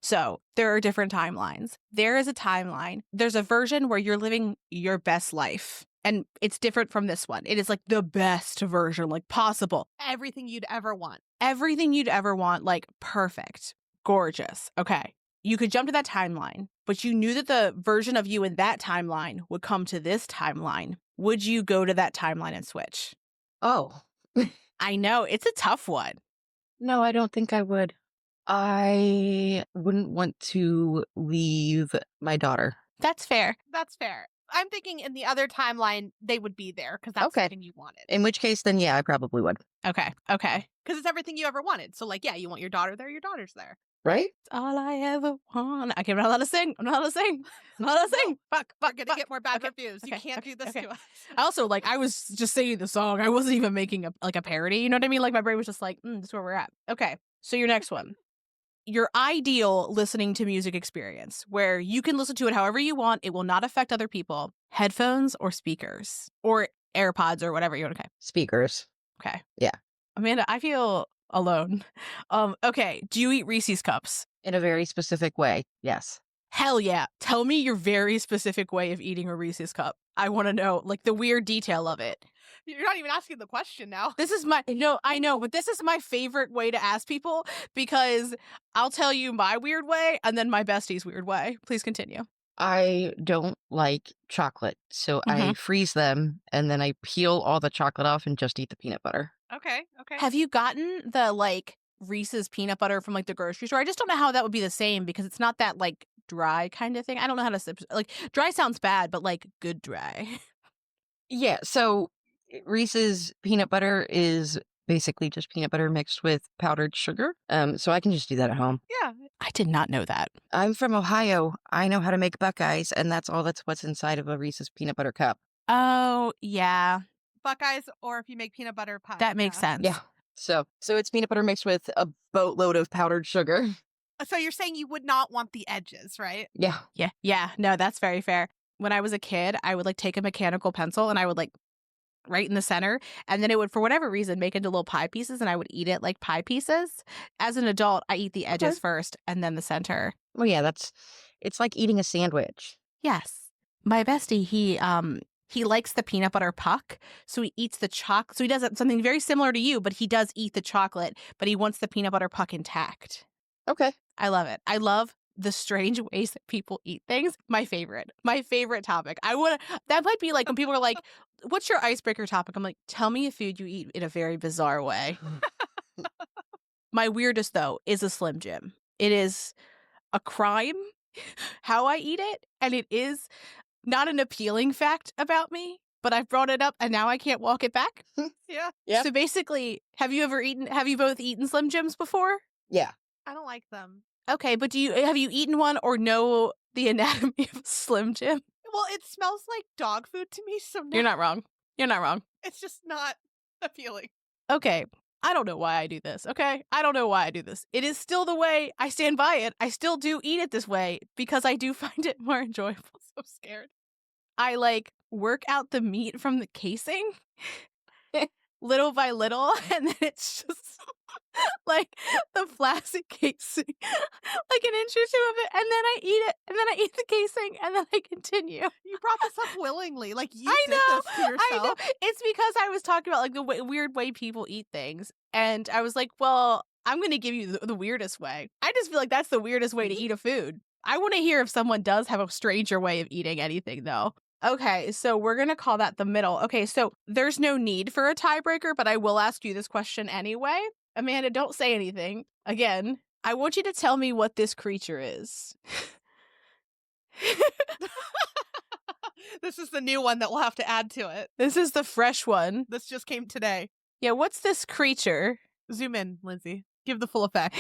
Speaker 2: So there are different timelines. There is a timeline. There's a version where you're living your best life. And it's different from this one. It is like the best version, like possible.
Speaker 1: Everything you'd ever want.
Speaker 2: Everything you'd ever want, like perfect, gorgeous. Okay. You could jump to that timeline, but you knew that the version of you in that timeline would come to this timeline. Would you go to that timeline and switch?
Speaker 4: Oh.
Speaker 2: I know, it's a tough one.
Speaker 4: No, I don't think I would. I wouldn't want to leave my daughter.
Speaker 2: That's fair.
Speaker 1: That's fair. I'm thinking in the other timeline, they would be there because that's
Speaker 4: Okay.
Speaker 1: something you wanted.
Speaker 4: In which case, then yeah, I probably would.
Speaker 2: Okay.
Speaker 1: Because it's everything you ever wanted. So, like, yeah, you want your daughter there, your daughter's there.
Speaker 4: Right?
Speaker 2: It's all I ever want. Okay, I'm not allowed to sing. Fuck.
Speaker 1: We're going to get more bad reviews. You
Speaker 2: okay,
Speaker 1: can't
Speaker 2: okay,
Speaker 1: do this
Speaker 2: okay.
Speaker 1: to us.
Speaker 2: I also, like, I was just singing the song. I wasn't even making a parody. You know what I mean? Like, my brain was just like, this is where we're at. Okay, so your next one. Your ideal listening to music experience, where you can listen to it however you want. It will not affect other people. Headphones or speakers or AirPods or whatever you want. Okay.
Speaker 4: Speakers.
Speaker 2: Okay.
Speaker 4: Yeah.
Speaker 2: Amanda, I feel alone. Okay. Do you eat Reese's cups?
Speaker 4: In a very specific way. Yes.
Speaker 2: Hell yeah. Tell me your very specific way of eating a Reese's cup. I want to know, like, the weird detail of it.
Speaker 1: You're not even asking the question now.
Speaker 2: This is I know, but this is my favorite way to ask people because I'll tell you my weird way and then my bestie's weird way. Please continue.
Speaker 4: I don't like chocolate, so I freeze them and then I peel all the chocolate off and just eat the peanut butter.
Speaker 1: Okay.
Speaker 2: Have you gotten the, like, Reese's peanut butter from, like, the grocery store? I just don't know how that would be the same because it's not that, like, dry kind of thing. I don't know how to, like, dry sounds bad, but, like, good dry.
Speaker 4: Yeah, so Reese's peanut butter is basically just peanut butter mixed with powdered sugar. So I can just do that at home.
Speaker 1: Yeah.
Speaker 2: I did not know that.
Speaker 4: I'm from Ohio. I know how to make Buckeyes, and that's what's inside of a Reese's peanut butter cup.
Speaker 2: Oh, yeah.
Speaker 1: Buckeyes, or if you make peanut butter pie.
Speaker 2: That makes sense.
Speaker 4: Yeah. So it's peanut butter mixed with a boatload of powdered sugar.
Speaker 1: So you're saying you would not want the edges, right?
Speaker 4: Yeah.
Speaker 2: Yeah. No, that's very fair. When I was a kid, I would, like, take a mechanical pencil and I would, like, right in the center, and then it would, for whatever reason, make into little pie pieces, and I would eat it like pie pieces. As an adult, I eat the edges first and then the center.
Speaker 4: Well, yeah, it's like eating a sandwich.
Speaker 2: Yes. My bestie, he likes the peanut butter puck, so he eats the chocolate. So he does something very similar to you, but he does eat the chocolate, but he wants the peanut butter puck intact.
Speaker 4: Okay.
Speaker 2: I love it. I love the strange ways that people eat things. My favorite topic. That might be like when people are like, what's your icebreaker topic? I'm like, tell me a food you eat in a very bizarre way. My weirdest, though, is a Slim Jim. It is a crime how I eat it, and it is not an appealing fact about me, but I've brought it up and now I can't walk it back.
Speaker 1: Yeah.
Speaker 4: Yep.
Speaker 2: So basically, have you both eaten Slim Jims before?
Speaker 4: Yeah.
Speaker 1: I don't like them.
Speaker 2: Okay, but have you eaten one or know the anatomy of a Slim Jim?
Speaker 1: Well, it smells like dog food to me, so
Speaker 2: You're not wrong.
Speaker 1: It's just not appealing.
Speaker 2: Okay, I don't know why I do this, okay? I don't know why I do this. It is still the way I stand by it. I still do eat it this way because I do find it more enjoyable.
Speaker 1: So scared.
Speaker 2: I like work out the meat from the casing little by little, and then it's just like the plastic casing, like an inch or two of it, and then I eat it, and then I eat the casing, and then I continue.
Speaker 1: You brought this up willingly. Like, you
Speaker 2: I
Speaker 1: did
Speaker 2: know,
Speaker 1: this to yourself.
Speaker 2: I know. It's because I was talking about like the weird way people eat things, and I was like, well, I'm going to give you the weirdest way. I just feel like that's the weirdest way to eat a food. I want to hear if someone does have a stranger way of eating anything, though. Okay, so we're going to call that the middle. Okay, so there's no need for a tiebreaker, but I will ask you this question anyway. Amanda, don't say anything. Again, I want you to tell me what this creature is.
Speaker 1: This is the new one that we'll have to add to it.
Speaker 2: This is the fresh one.
Speaker 1: This just came today.
Speaker 2: Yeah, what's this creature?
Speaker 1: Zoom in, Lindsay. Give the full effect.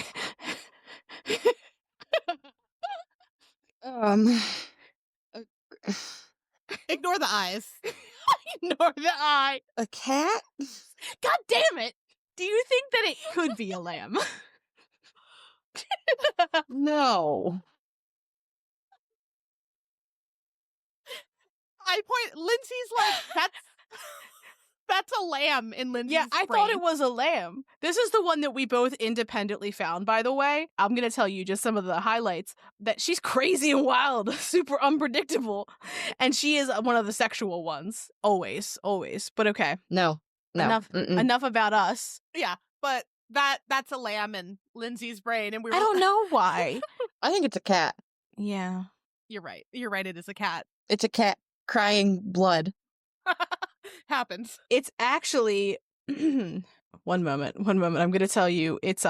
Speaker 1: Ignore the eyes.
Speaker 2: Ignore the eye.
Speaker 4: A cat?
Speaker 2: God damn it! Do you think that it could be a lamb?
Speaker 4: No.
Speaker 1: I point. Lindsay's like, that's a lamb in Lindsay's
Speaker 2: Yeah, I
Speaker 1: brain.
Speaker 2: thought it was a lamb. This is the one that we both independently found, by the way. I'm going to tell you just some of the highlights. That she's crazy and wild, super unpredictable. And she is one of the sexual ones. Always, always. But okay.
Speaker 4: No.
Speaker 2: Enough about us.
Speaker 1: Yeah, but that's a lamb in Lindsay's brain, and we were
Speaker 2: I don't know why.
Speaker 4: I think it's a cat.
Speaker 2: Yeah.
Speaker 1: You're right. You're right. It is a cat.
Speaker 4: It's a cat crying blood.
Speaker 1: Happens.
Speaker 2: It's actually... One moment. I'm going to tell you its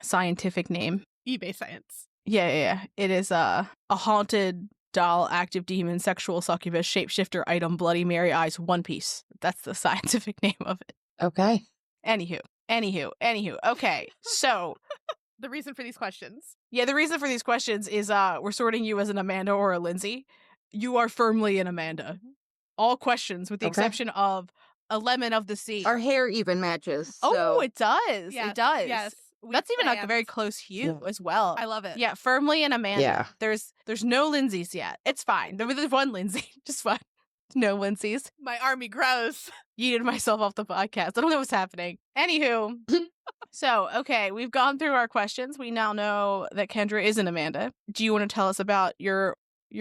Speaker 2: scientific name.
Speaker 1: eBay science.
Speaker 2: Yeah. It is a haunted doll, active demon, sexual succubus, shapeshifter, item, Bloody Mary eyes, One Piece. That's the scientific name of it.
Speaker 4: Okay.
Speaker 2: Anywho. Okay, so
Speaker 1: The reason for these questions.
Speaker 2: yeah, the reason for these questions is we're sorting you as an Amanda or a Lindsay. You are firmly an Amanda. All questions, with the exception of a lemon of the sea.
Speaker 4: Our hair even matches.
Speaker 2: Oh,
Speaker 4: so-
Speaker 2: it does.
Speaker 1: Yes,
Speaker 2: it does.
Speaker 1: Yes.
Speaker 2: That's even like a
Speaker 1: planned.
Speaker 2: very close hue as well.
Speaker 1: I love it.
Speaker 2: Yeah, firmly an Amanda.
Speaker 4: Yeah.
Speaker 2: There's no Lindsays yet. It's fine. There's one Lindsay. Just fine. No Lindsays.
Speaker 1: My army grows.
Speaker 2: Yeeted myself off the podcast. I don't know what's happening. Anywho. So, okay, we've gone through our questions. We now know that Kendra is an Amanda. Do you want to tell us about your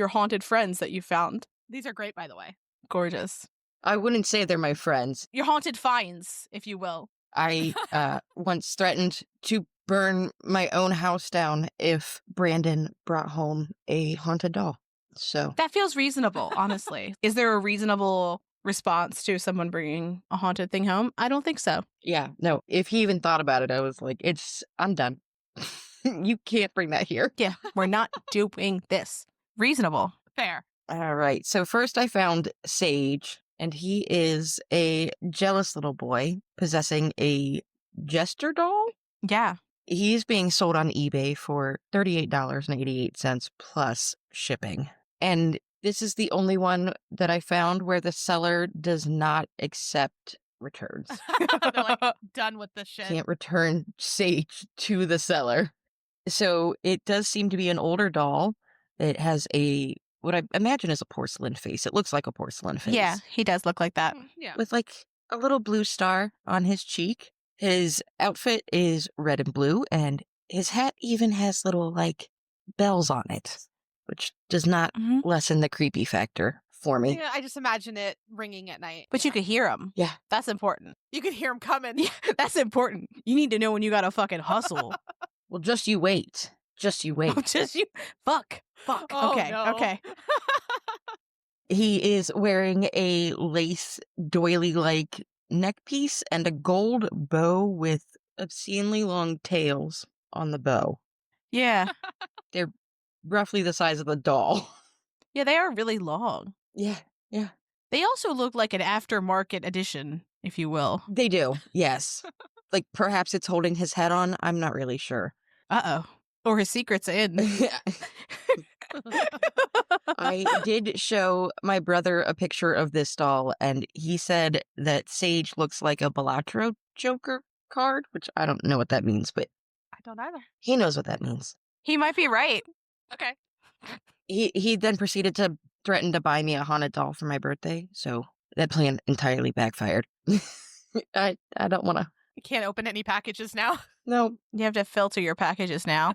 Speaker 2: haunted friends that you found?
Speaker 1: These are great, by the way.
Speaker 2: Gorgeous.
Speaker 4: I wouldn't say they're my friends.
Speaker 2: Your haunted finds, if you will.
Speaker 4: I once threatened to burn my own house down if Brandon brought home a haunted doll. So
Speaker 2: That feels reasonable, honestly. Is there a reasonable response to someone bringing a haunted thing home? I don't think so.
Speaker 4: yeah, no, if he even thought about it, I was like, I'm done. You can't bring that here.
Speaker 2: Yeah, we're not doing this. Reasonable.
Speaker 1: Fair.
Speaker 4: All right. So first I found Sage, and he is a jealous little boy possessing a jester doll.
Speaker 2: Yeah.
Speaker 4: He's being sold on eBay for $38.88 plus shipping. And this is the only one that I found where the seller does not accept returns.
Speaker 1: They're like, done with this shit.
Speaker 4: Can't return Sage to the seller. So it does seem to be an older doll. It has what I imagine is a porcelain face. It looks like a porcelain face.
Speaker 2: Yeah, he does look like that.
Speaker 1: Yeah.
Speaker 4: With like a little blue star on his cheek. His outfit is red and blue, and his hat even has little like bells on it, which does not
Speaker 2: Mhm.
Speaker 4: lessen the creepy factor for me.
Speaker 1: Yeah, I just imagine it ringing at night.
Speaker 2: But you could hear him.
Speaker 4: Yeah.
Speaker 2: That's important.
Speaker 1: You could hear him coming.
Speaker 2: Yeah, that's important. You need to know when you gotta fucking hustle.
Speaker 4: Well, just you wait. Just you wait.
Speaker 2: Just you. Fuck.
Speaker 1: Oh,
Speaker 2: Okay.
Speaker 1: no.
Speaker 2: Okay.
Speaker 4: He is wearing a lace doily-like neck piece and a gold bow with obscenely long tails on the bow.
Speaker 2: Yeah.
Speaker 4: Roughly the size of a doll.
Speaker 2: Yeah, they are really long.
Speaker 4: Yeah.
Speaker 2: They also look like an aftermarket edition, if you will.
Speaker 4: They do. Yes. Like perhaps it's holding his head on. I'm not really sure.
Speaker 2: Uh-oh. Or his secret's in.
Speaker 4: I did show my brother a picture of this doll, and he said that Sage looks like a Balatro Joker card, which I don't know what that means, but
Speaker 1: I don't either.
Speaker 4: he knows what that means.
Speaker 2: He might be right.
Speaker 1: Okay.
Speaker 4: He then proceeded to threatened to buy me a haunted doll for my birthday, so that plan entirely backfired. I don't want to.
Speaker 1: You can't open any packages now.
Speaker 4: No.
Speaker 2: You have to filter your packages now.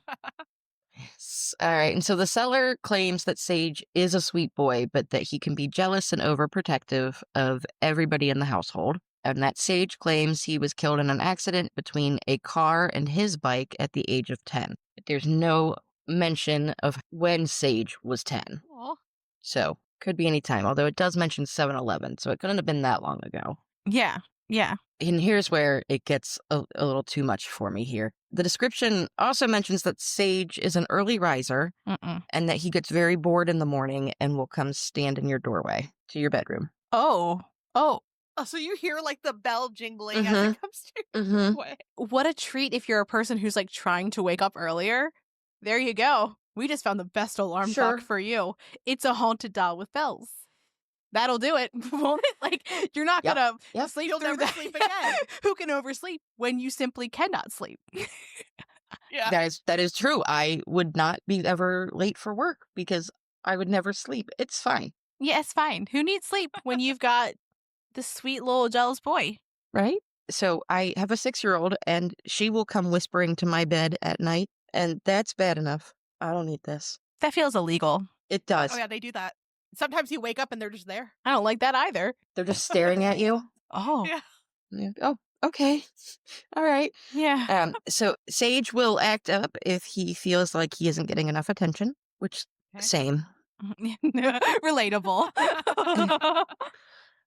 Speaker 4: Yes. All right. And so the seller claims that Sage is a sweet boy, but that he can be jealous and overprotective of everybody in the household. And that Sage claims he was killed in an accident between a car and his bike at the age of 10. There's no mention of when Sage was 10.
Speaker 1: Aw.
Speaker 4: So could be any time, although it does mention 7-Eleven, so it couldn't have been that long ago.
Speaker 2: Yeah. Yeah.
Speaker 4: And here's where it gets a little too much for me here. The description also mentions that Sage is an early riser and that he gets very bored in the morning and will come stand in your doorway to your bedroom.
Speaker 2: Oh.
Speaker 1: Oh, so you hear like the bell jingling as it comes to your way.
Speaker 2: What a treat if you're a person who's like trying to wake up earlier. There you go. We just found the best alarm clock for you. It's a haunted doll with bells. That'll do it, won't it? Like, you're not gonna sleep
Speaker 1: You'll
Speaker 2: through
Speaker 1: never
Speaker 2: that.
Speaker 1: sleep again.
Speaker 2: Who can oversleep when you simply cannot sleep?
Speaker 1: Yeah.
Speaker 4: That is true. I would not be ever late for work because I would never sleep. It's fine.
Speaker 2: Yeah, it's fine. Who needs sleep when you've got this sweet little jealous boy?
Speaker 4: Right? So I have a 6-year-old and she will come whispering to my bed at night, and that's bad enough. I don't need this.
Speaker 2: That feels illegal.
Speaker 4: It does.
Speaker 1: Oh, yeah, they do that. Sometimes you wake up and they're just there.
Speaker 2: I don't like that either.
Speaker 4: They're just staring at you.
Speaker 2: Oh.
Speaker 1: Yeah.
Speaker 4: Yeah. Oh, okay. All right.
Speaker 2: Yeah.
Speaker 4: So Sage will act up if he feels like he isn't getting enough attention, which same.
Speaker 2: Relatable.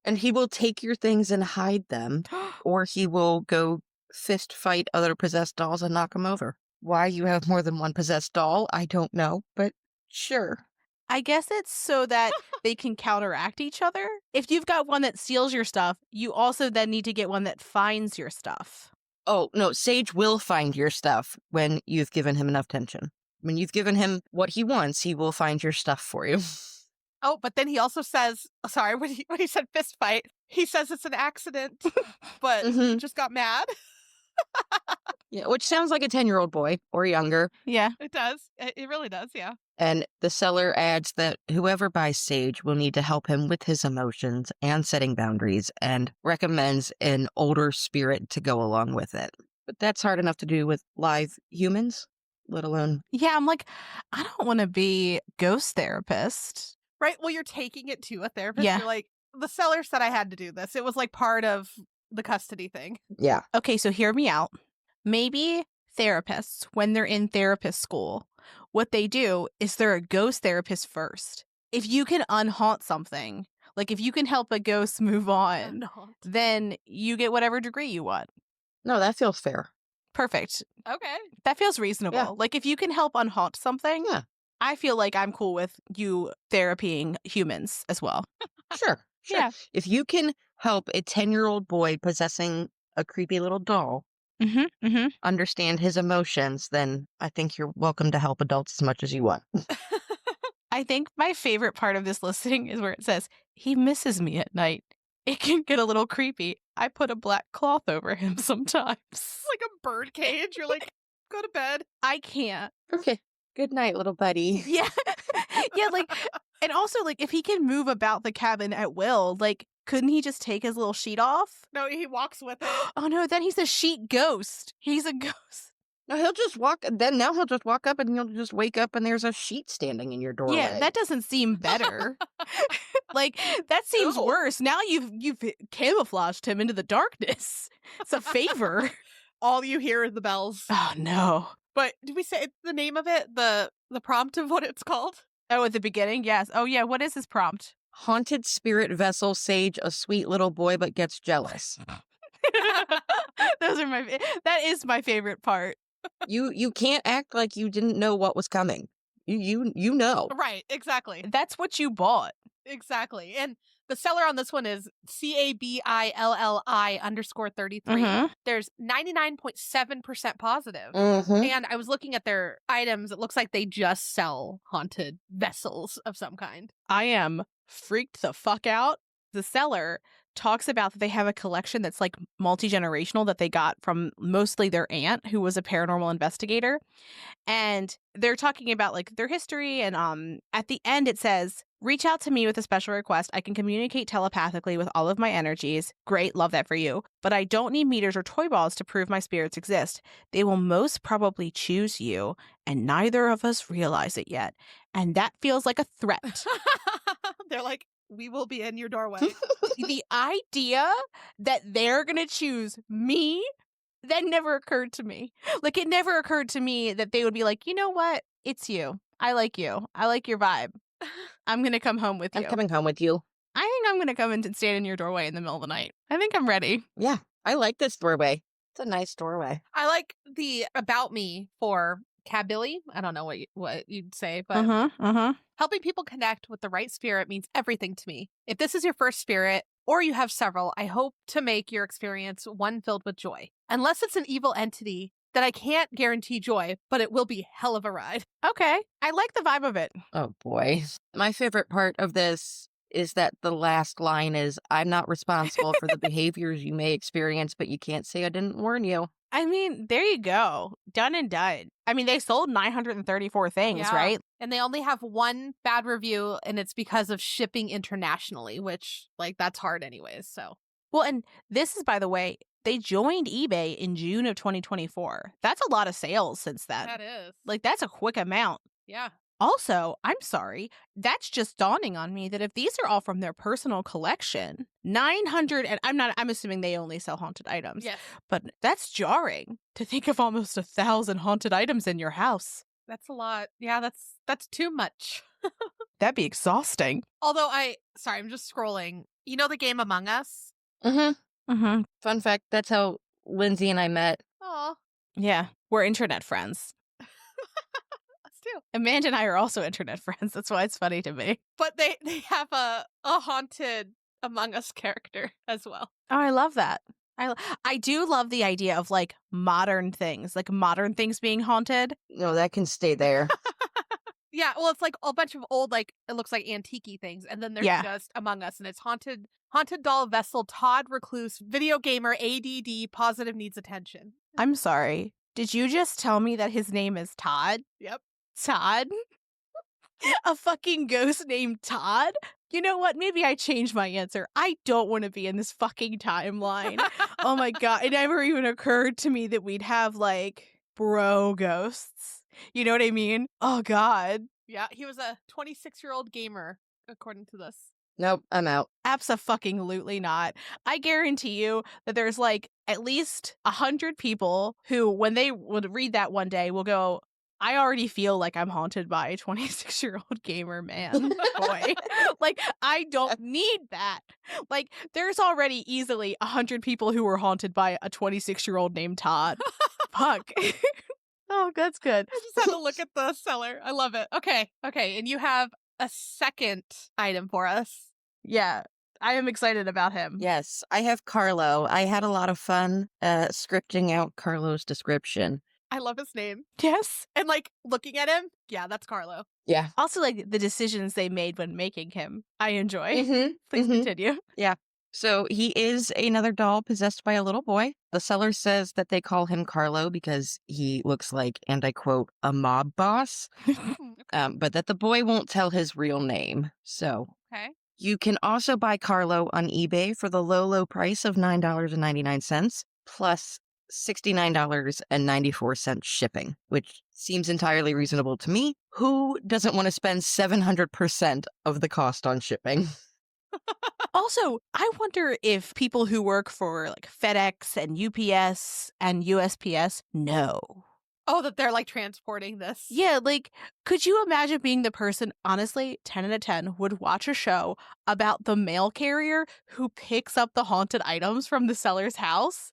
Speaker 4: And he will take your things and hide them, or he will go fist fight other possessed dolls and knock them over. Why you have more than one possessed doll, I don't know, but sure.
Speaker 2: I guess it's so that they can counteract each other. If you've got one that steals your stuff, you also then need to get one that finds your stuff.
Speaker 4: Oh, no, Sage will find your stuff when you've given him enough attention. When you've given him what he wants, he will find your stuff for you.
Speaker 1: Oh, but then he also says, sorry, when he said fist fight, he says it's an accident, but he just got mad.
Speaker 4: Yeah, which sounds like a 10-year-old boy or younger.
Speaker 2: Yeah.
Speaker 1: It does. It really does, yeah.
Speaker 4: And the seller adds that whoever buys Sage will need to help him with his emotions and setting boundaries, and recommends an older spirit to go along with it. But that's hard enough to do with live humans, let alone...
Speaker 2: Yeah, I'm like, I don't want to be ghost therapist.
Speaker 1: Right? Well, you're taking it to a therapist.
Speaker 2: Yeah.
Speaker 1: You're like, the seller said I had to do this. It was like part of the custody thing.
Speaker 4: Yeah.
Speaker 2: Okay, so hear me out. Maybe therapists, when they're in therapist school, what they do is they're a ghost therapist first. If you can unhaunt something, like if you can help a ghost move on, then you get whatever degree you want.
Speaker 4: No, that feels fair.
Speaker 2: Perfect.
Speaker 1: Okay.
Speaker 2: That feels reasonable.
Speaker 4: Yeah.
Speaker 2: Like if you can help unhaunt something,
Speaker 4: Yeah.
Speaker 2: I feel like I'm cool with you therapying humans as well.
Speaker 4: Sure.
Speaker 2: Yeah.
Speaker 4: If you can help a 10-year-old boy possessing a creepy little doll understand his emotions, then I think you're welcome to help adults as much as you want.
Speaker 2: I think my favorite part of this listing is where it says, he misses me at night. It can get a little creepy. I put a black cloth over him sometimes.
Speaker 1: Like a bird cage. You're like, go to bed.
Speaker 2: I can't.
Speaker 4: Okay. Good night, little buddy.
Speaker 2: Yeah. Yeah, like, and also, like, if he can move about the cabin at will, like, couldn't he just take his little sheet off?
Speaker 1: No, he walks with it.
Speaker 2: Oh, no, then he's a sheet ghost. He's a ghost.
Speaker 4: No, he'll just walk up and he'll just wake up and there's a sheet standing in your doorway.
Speaker 2: Yeah, that doesn't seem better. Like, that seems
Speaker 1: No.
Speaker 2: worse. Now you've camouflaged him into the darkness. It's a favor.
Speaker 1: All you hear is the bells.
Speaker 2: Oh, no.
Speaker 1: But did we say the name of it? The prompt of what it's called?
Speaker 2: Oh, at the beginning? Yes. Oh, yeah. What is his prompt?
Speaker 4: Haunted spirit vessel Sage, a sweet little boy but gets jealous.
Speaker 2: Those are that is my favorite part.
Speaker 4: You can't act like you didn't know what was coming. You know.
Speaker 1: Right, exactly.
Speaker 2: That's what you bought.
Speaker 1: Exactly. And the seller on this one is CABILLI_33. There's 99.7% positive. And I was looking at their items. It looks like they just sell haunted vessels of some kind.
Speaker 2: I am freaked the fuck out. The seller talks about that they have a collection that's like multi-generational that they got from mostly their aunt, who was a paranormal investigator. And they're talking about like their history. And at the end it says, Reach out to me with a special request. I can communicate telepathically with all of my energies. Great, love that for you. But I don't need meters or toy balls to prove my spirits exist. They will most probably choose you, and neither of us realize it yet. And that feels like a threat.
Speaker 1: They're like, we will be in your doorway.
Speaker 2: The idea that they're going to choose me, that never occurred to me. Like, it never occurred to me that they would be like, you know what? It's you. I like you. I like your vibe. I'm going to come home with you.
Speaker 4: I'm coming home with you.
Speaker 2: I think I'm going to come in and stand in your doorway in the middle of the night. I think I'm ready.
Speaker 4: Yeah, I like this doorway. It's a nice doorway.
Speaker 1: I like the about me for Cabilly. I don't know what you'd say, but helping people connect with the right spirit means everything to me. If this is your first spirit or you have several, I hope to make your experience one filled with joy. Unless it's an evil entity, that I can't guarantee joy, but it will be hell of a ride.
Speaker 2: Okay. I like the vibe of it.
Speaker 4: Oh, boy. My favorite part of this is that the last line is, I'm not responsible for the behaviors you may experience, but you can't say I didn't warn you.
Speaker 2: I mean, there you go. Done and done. I mean, they sold 934 things,
Speaker 1: Yeah.
Speaker 2: right?
Speaker 1: And they only have one bad review, and it's because of shipping internationally, which, like, that's hard anyways, so.
Speaker 2: Well, and this is, by the way, they joined eBay in June of 2024. That's a lot of sales since then.
Speaker 1: That is.
Speaker 2: Like, that's a quick amount.
Speaker 1: Yeah.
Speaker 2: Also, I'm sorry, that's just dawning on me that if these are all from their personal collection, 900, and I'm assuming they only sell haunted items.
Speaker 1: Yes.
Speaker 2: But that's jarring to think of almost 1,000 haunted items in your house.
Speaker 1: That's a lot. Yeah, that's too much.
Speaker 2: That'd be exhausting.
Speaker 1: Although I'm just scrolling. You know the game Among Us?
Speaker 2: Mm-hmm.
Speaker 4: Fun fact, that's how Lindsay and I met.
Speaker 1: Oh,
Speaker 2: Yeah, we're internet friends.
Speaker 1: us too.
Speaker 2: Amanda and I are also internet friends. That's why it's funny to me.
Speaker 1: But they have a haunted Among Us character as well.
Speaker 2: Oh, I love that. I do love the idea of like modern things being haunted.
Speaker 4: No, that can stay there.
Speaker 1: Yeah, well, it's like a bunch of old, like, it looks like antique things, and then there's
Speaker 2: Yeah.
Speaker 1: just Among Us, and it's haunted doll vessel, Todd recluse, video gamer, ADD, positive needs attention.
Speaker 2: I'm sorry. Did you just tell me that his name is Todd?
Speaker 1: Yep.
Speaker 2: Todd? A fucking ghost named Todd? You know what? Maybe I changed my answer. I don't want to be in this fucking timeline. Oh my God. It never even occurred to me that we'd have like bro ghosts. You know what I mean? Oh God.
Speaker 1: Yeah, he was a 26-year-old gamer, according to this.
Speaker 4: Nope, I'm out.
Speaker 2: Abso-fucking-lutely not. I guarantee you that there's like at least 100 people who, when they would read that one day, will go, I already feel like I'm haunted by a 26-year-old gamer man. Boy. Like, I don't need that. Like, there's already easily 100 people who were haunted by a 26-year-old named Todd. Fuck. Oh, that's good.
Speaker 1: I just had to look at the seller. I love it. Okay, and you have a second item for us.
Speaker 2: Yeah, I am excited about him.
Speaker 4: Yes, I have Carlo. I had a lot of fun scripting out Carlo's description.
Speaker 1: I love his name.
Speaker 2: Yes.
Speaker 1: And, like, looking at him, yeah, that's Carlo.
Speaker 4: Yeah.
Speaker 2: Also, like, the decisions they made when making him, I enjoy.
Speaker 4: Mm-hmm.
Speaker 2: Please continue.
Speaker 4: So he is another doll possessed by a little boy. The seller says that they call him Carlo because he looks like, and I quote, a mob boss, but that the boy won't tell his real name. So
Speaker 1: Okay.
Speaker 4: you can also buy Carlo on eBay for the low price of $9.99 plus $69.94 shipping, which seems entirely reasonable to me. Who doesn't want to spend 700% of the cost on shipping?
Speaker 2: Also, I wonder if people who work for like FedEx and UPS and USPS know.
Speaker 1: Oh, that they're, like, transporting this.
Speaker 2: Yeah, like, could you imagine being the person, honestly, 10 out of 10, would watch a show about the mail carrier who picks up the haunted items from the seller's house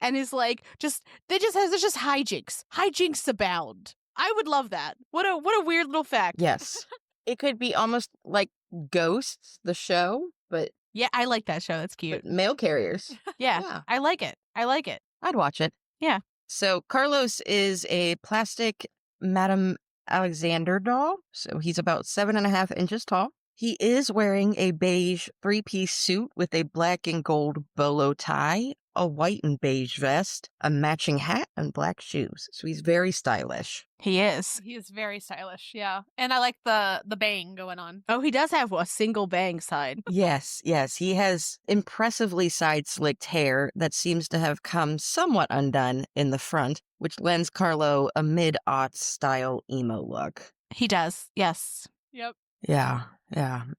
Speaker 2: and is like, there's just hijinks abound. I would love that. What a weird little fact.
Speaker 4: Yes. It could be almost like Ghosts, the show, but
Speaker 2: Yeah, I like that show. That's cute.
Speaker 4: mail carriers.
Speaker 2: Yeah,
Speaker 4: Yeah.
Speaker 2: I like it.
Speaker 4: I'd watch it.
Speaker 2: Yeah.
Speaker 4: So Carlos is a plastic Madame Alexander doll. So he's about 7.5 inches tall. He is wearing a beige 3-piece suit with a black and gold bolo tie a white and beige vest, a matching hat, and black shoes. So he's very stylish.
Speaker 2: He is.
Speaker 1: He is very stylish, yeah. And I like the bang going on.
Speaker 2: Oh, he does have a single bang side.
Speaker 4: Yes. He has impressively side-slicked hair that seems to have come somewhat undone in the front, which lends Carlo a mid-aughts style emo look.
Speaker 2: He does, yes.
Speaker 1: Yep.
Speaker 4: Yeah.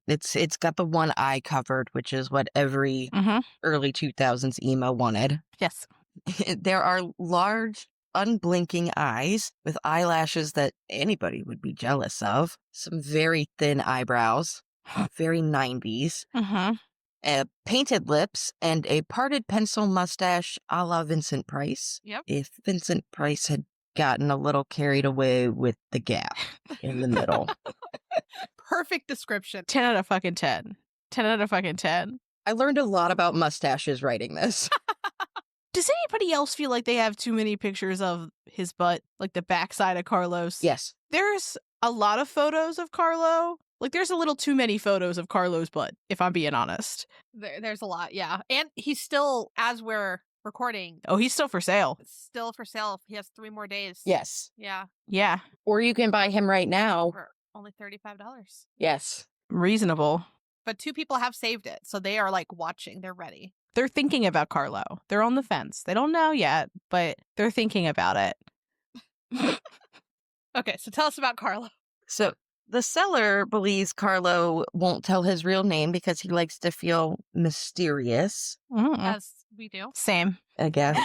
Speaker 4: It's got the one eye covered, which is what every early 2000s emo wanted.
Speaker 2: Yes.
Speaker 4: There are large, unblinking eyes with eyelashes that anybody would be jealous of. Some very thin eyebrows, very 90s. Painted lips, and a parted pencil mustache a la Vincent Price.
Speaker 1: Yep.
Speaker 4: If Vincent Price had gotten a little carried away with the gap in the middle.
Speaker 1: Perfect description.
Speaker 2: 10 out of fucking 10. 10 out of fucking 10.
Speaker 4: I learned a lot about mustaches writing this.
Speaker 2: Does anybody else feel like they have too many pictures of his butt? Like the backside of Carlos?
Speaker 4: Yes.
Speaker 2: There's a lot of photos of Carlo. Like there's a little too many photos of Carlo's butt, if I'm being honest.
Speaker 1: There's a lot, yeah. And he's still, as we're recording.
Speaker 2: Oh, he's still for sale.
Speaker 1: Still for sale. He has 3 more days.
Speaker 4: Yes.
Speaker 1: Yeah.
Speaker 2: Yeah.
Speaker 4: Or you can buy him right now.
Speaker 1: For only $35.
Speaker 4: Yes.
Speaker 2: Reasonable.
Speaker 1: But 2 people have saved it, so they are like watching. They're ready.
Speaker 2: They're thinking about Carlo. They're on the fence. They don't know yet, but they're thinking about it.
Speaker 1: Okay, so tell us about Carlo.
Speaker 4: So the seller believes Carlo won't tell his real name because he likes to feel mysterious,
Speaker 1: As we do.
Speaker 2: Same.
Speaker 4: I guess.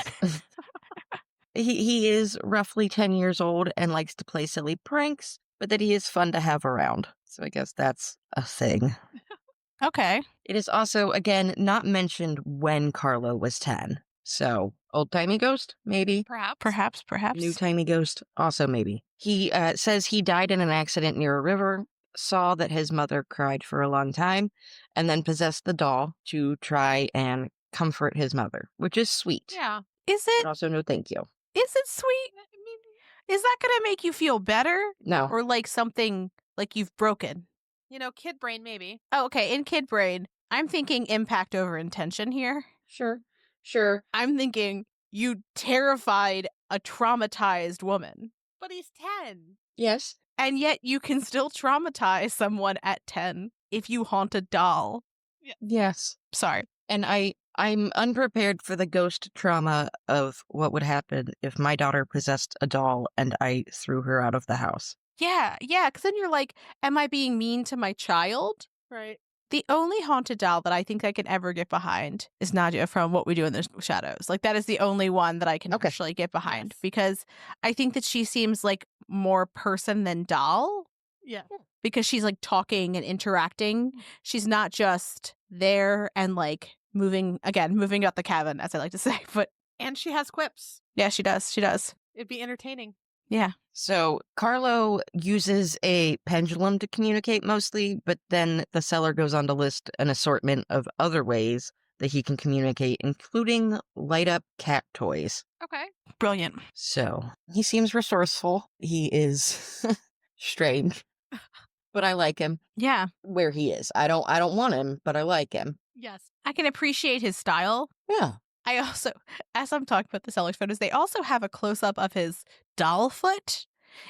Speaker 4: He is roughly 10 years old and likes to play silly pranks, but that he is fun to have around. So I guess that's a thing.
Speaker 2: Okay.
Speaker 4: It is also, again, not mentioned when Carlo was 10. So, old-timey ghost, maybe?
Speaker 1: Perhaps.
Speaker 4: New-timey ghost, also maybe. He says he died in an accident near a river, saw that his mother cried for a long time, and then possessed the doll to try and comfort his mother, which is sweet.
Speaker 1: Yeah.
Speaker 2: Is
Speaker 4: But
Speaker 2: it?
Speaker 4: also no thank you.
Speaker 2: Is it sweet?
Speaker 1: I mean,
Speaker 2: Is that going to make you feel better?
Speaker 4: No.
Speaker 2: Or like something like you've broken?
Speaker 1: kid brain maybe.
Speaker 2: Oh, okay. In kid brain, I'm thinking impact over intention here.
Speaker 4: Sure.
Speaker 2: I'm thinking you terrified a traumatized woman.
Speaker 1: But he's 10.
Speaker 4: Yes.
Speaker 2: And yet you can still traumatize someone at 10 if you haunt a doll.
Speaker 4: Yes.
Speaker 2: Sorry.
Speaker 4: And I'm unprepared for the ghost trauma of what would happen if my daughter possessed a doll and I threw her out of the house.
Speaker 2: Yeah. Because then you're like, am I being mean to my child?
Speaker 1: Right.
Speaker 2: The only haunted doll that I think I can ever get behind is Nadia from What We Do in the Shadows. Like, that is the only one that I can actually get behind
Speaker 1: Yes.
Speaker 2: because I think that she seems like more person than doll
Speaker 1: Yeah.
Speaker 2: because she's like talking and interacting. She's not just there and like moving about the cabin, as I like to say. But
Speaker 1: And she has quips.
Speaker 2: yeah, she does.
Speaker 1: It'd be entertaining.
Speaker 2: Yeah.
Speaker 4: So Carlo uses a pendulum to communicate mostly, but then the seller goes on to list an assortment of other ways that he can communicate, including light up cat toys.
Speaker 1: Okay.
Speaker 2: Brilliant.
Speaker 4: So he seems resourceful. He is strange, but I like him
Speaker 2: Yeah.
Speaker 4: where he is. I don't want him, but I like him.
Speaker 1: Yes.
Speaker 2: I can appreciate his style.
Speaker 4: Yeah.
Speaker 2: I also, as I'm talking about the seller's photos, they also have a close up of his doll foot.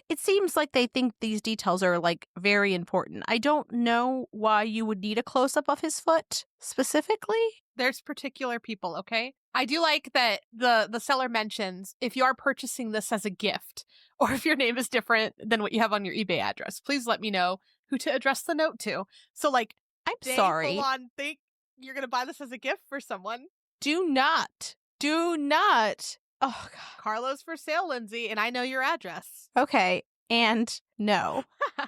Speaker 2: It seems like they think these details are like very important. I don't know why you would need a close up of his foot specifically.
Speaker 1: There's particular people, okay? I do like that the seller mentions if you are purchasing this as a gift or if your name is different than what you have on your eBay address, please let me know who to address the note to. So like,
Speaker 2: I'm
Speaker 1: they
Speaker 2: sorry.
Speaker 1: full on think you're going to buy this as a gift for someone.
Speaker 2: Do not. Oh, God.
Speaker 1: Carlo's for sale, Lindsay, and I know your address.
Speaker 2: Okay. And no,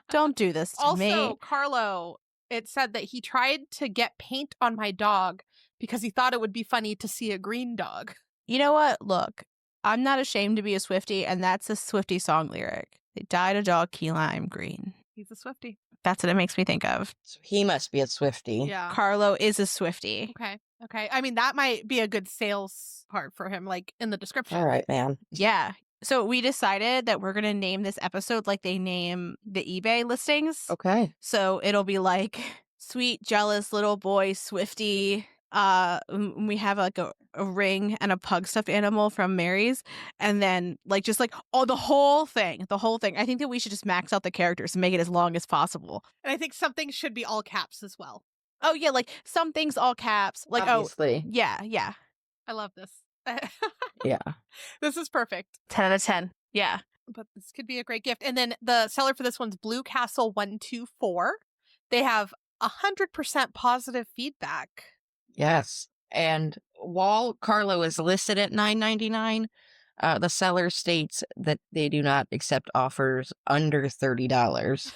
Speaker 2: don't do this to me.
Speaker 1: Also, Carlo, it said that he tried to get paint on my dog because he thought it would be funny to see a green dog.
Speaker 2: You know what? Look, I'm not ashamed to be a Swiftie, and that's a Swiftie song lyric. They dyed a dog key lime green.
Speaker 1: He's a Swiftie.
Speaker 2: That's what it makes me think of.
Speaker 4: So he must be a Swiftie.
Speaker 1: Yeah.
Speaker 2: Carlo is a Swiftie.
Speaker 1: Okay. I mean, that might be a good sales part for him, like in the description.
Speaker 4: All right, man.
Speaker 2: Yeah. So we decided that we're going to name this episode like they name the eBay listings.
Speaker 4: Okay.
Speaker 2: So it'll be like, sweet, jealous little boy, Swiftie, we have like a ring and a pug stuffed animal from Mary's, and then like just like the whole thing. I think that we should just max out the characters and make it as long as possible.
Speaker 1: And I think some things should be all caps as well.
Speaker 2: Oh yeah, like some things all caps. Like
Speaker 4: Obviously.
Speaker 2: yeah.
Speaker 1: I love this.
Speaker 4: Yeah.
Speaker 1: This is perfect.
Speaker 2: 10 out of 10. Yeah.
Speaker 1: But this could be a great gift. And then the seller for this one's Blue Castle 124. They have 100% positive feedback.
Speaker 4: Yes. And while Carlo is listed at $9.99, the seller states that they do not accept offers under $30.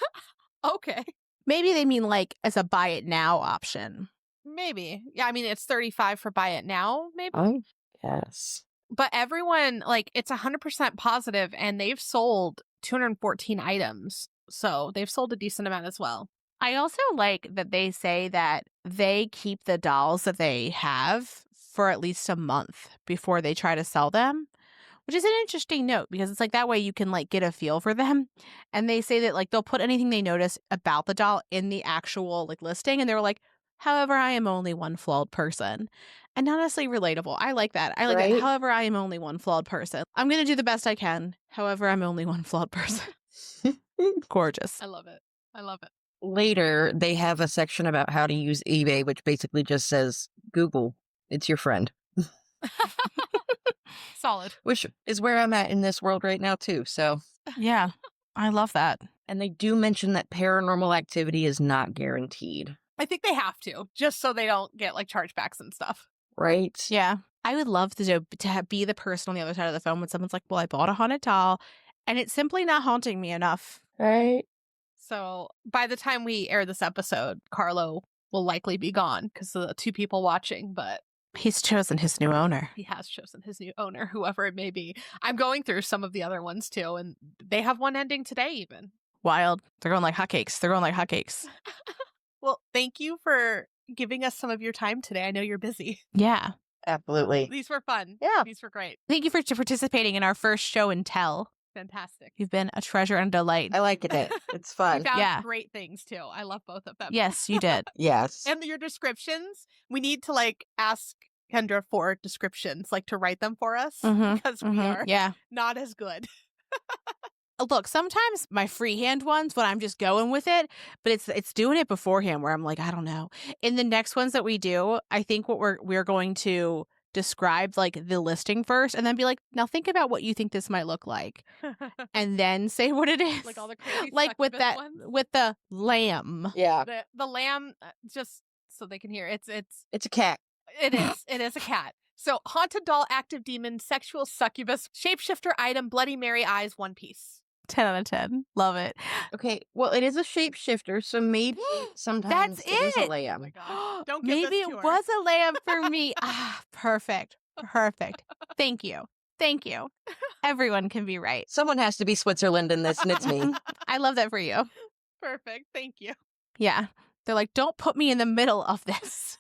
Speaker 1: Okay.
Speaker 2: Maybe they mean like as a buy it now option.
Speaker 1: Maybe. Yeah, I mean, it's 35 for buy it now, maybe.
Speaker 4: Oh, yes.
Speaker 1: But everyone, like, it's 100% positive, and they've sold 214 items. So they've sold a decent amount as well.
Speaker 2: I also like that they say that they keep the dolls that they have for at least a month before they try to sell them, which is an interesting note because it's like that way you can like get a feel for them. And they say that like they'll put anything they notice about the doll in the actual like listing, and they're like, however, I am only one flawed person. And honestly relatable. I like that. I like that. However, I am only one flawed person. I'm going to do the best I can. However, I'm only one flawed person. Gorgeous.
Speaker 1: I love it. I love it.
Speaker 4: Later, they have a section about how to use eBay, which basically just says, Google, it's your friend.
Speaker 1: Solid.
Speaker 4: Which is where I'm at in this world right now, too. So,
Speaker 2: Yeah, I love that.
Speaker 4: and they do mention that paranormal activity is not guaranteed.
Speaker 1: I think they have to, just so they don't get like chargebacks and stuff.
Speaker 4: Right?
Speaker 2: Yeah. I would love to be the person on the other side of the phone when someone's like, well, I bought a haunted doll and it's simply not haunting me enough.
Speaker 4: Right.
Speaker 1: So by the time we air this episode, Carlo will likely be gone because of the two people watching, but
Speaker 2: He's chosen his new owner.
Speaker 1: he has chosen his new owner, whoever it may be. I'm going through some of the other ones too, and they have one ending today even.
Speaker 2: Wild. They're going like hotcakes.
Speaker 1: Well, thank you for giving us some of your time today. I know you're busy.
Speaker 2: Yeah.
Speaker 4: Absolutely.
Speaker 1: These were fun.
Speaker 4: Yeah.
Speaker 1: These were great.
Speaker 2: Thank you for participating in our first show and tell.
Speaker 1: Fantastic.
Speaker 2: You've been a treasure and a delight.
Speaker 4: I like it. It's
Speaker 1: We
Speaker 4: fun.
Speaker 1: found
Speaker 2: Yeah.
Speaker 1: great things too. I love both of them.
Speaker 2: Yes, you did.
Speaker 4: Yes.
Speaker 1: And your descriptions, we need to like ask Kendra for descriptions, like to write them for us
Speaker 2: Mhm,
Speaker 1: because we are
Speaker 2: Yeah.
Speaker 1: not as good.
Speaker 2: Look, sometimes my freehand ones when I'm just going with it, but it's doing it beforehand where I'm like, I don't know. In the next ones that we do, I think what we're going to describe like the listing first and then be like, now think about what you think this might look like and then say what it is.
Speaker 1: Like all the crazy
Speaker 2: like with
Speaker 1: succubus
Speaker 2: that
Speaker 1: ones.
Speaker 2: with the lamb.
Speaker 4: Yeah.
Speaker 1: The lamb, just so they can hear.
Speaker 4: It's a cat.
Speaker 1: It is a cat. So haunted doll, active demon, sexual succubus, shapeshifter item, Bloody Mary eyes, one piece.
Speaker 2: 10 out of 10. Love it.
Speaker 4: Okay. Well, it is a shapeshifter, so maybe sometimes
Speaker 2: That's
Speaker 4: it is a
Speaker 2: it.
Speaker 4: lamb.
Speaker 1: Oh my gosh. Don't give
Speaker 2: Maybe
Speaker 1: this
Speaker 2: it
Speaker 1: to her.
Speaker 2: was a lamb for me. Perfect. Thank you. Everyone can be right.
Speaker 4: Someone has to be Switzerland in this, and it's me.
Speaker 2: I love that for you.
Speaker 1: Perfect. Thank you.
Speaker 2: Yeah. They're like, don't put me in the middle of this.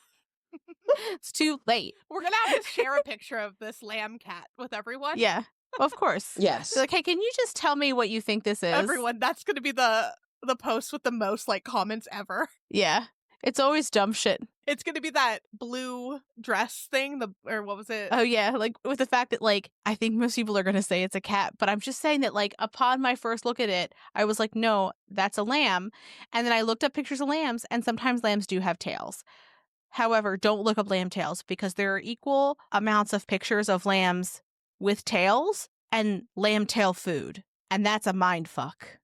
Speaker 2: It's too late.
Speaker 1: We're going to have to share a picture of this lamb cat with everyone.
Speaker 2: Yeah. Of course.
Speaker 4: Yes.
Speaker 2: They're like, hey, can you just tell me what you think this is?
Speaker 1: Everyone. That's going to be the post with the most like comments ever.
Speaker 2: Yeah. It's always dumb shit.
Speaker 1: It's going to be that blue dress thing, or what was it?
Speaker 2: Oh, yeah. Like with the fact that, like, I think most people are going to say it's a cat, but I'm just saying that, like, upon my first look at it, I was like, no, that's a lamb. And then I looked up pictures of lambs, and sometimes lambs do have tails. However, don't look up lamb tails because there are equal amounts of pictures of lambs with tails and lamb tail food. And that's a mind fuck.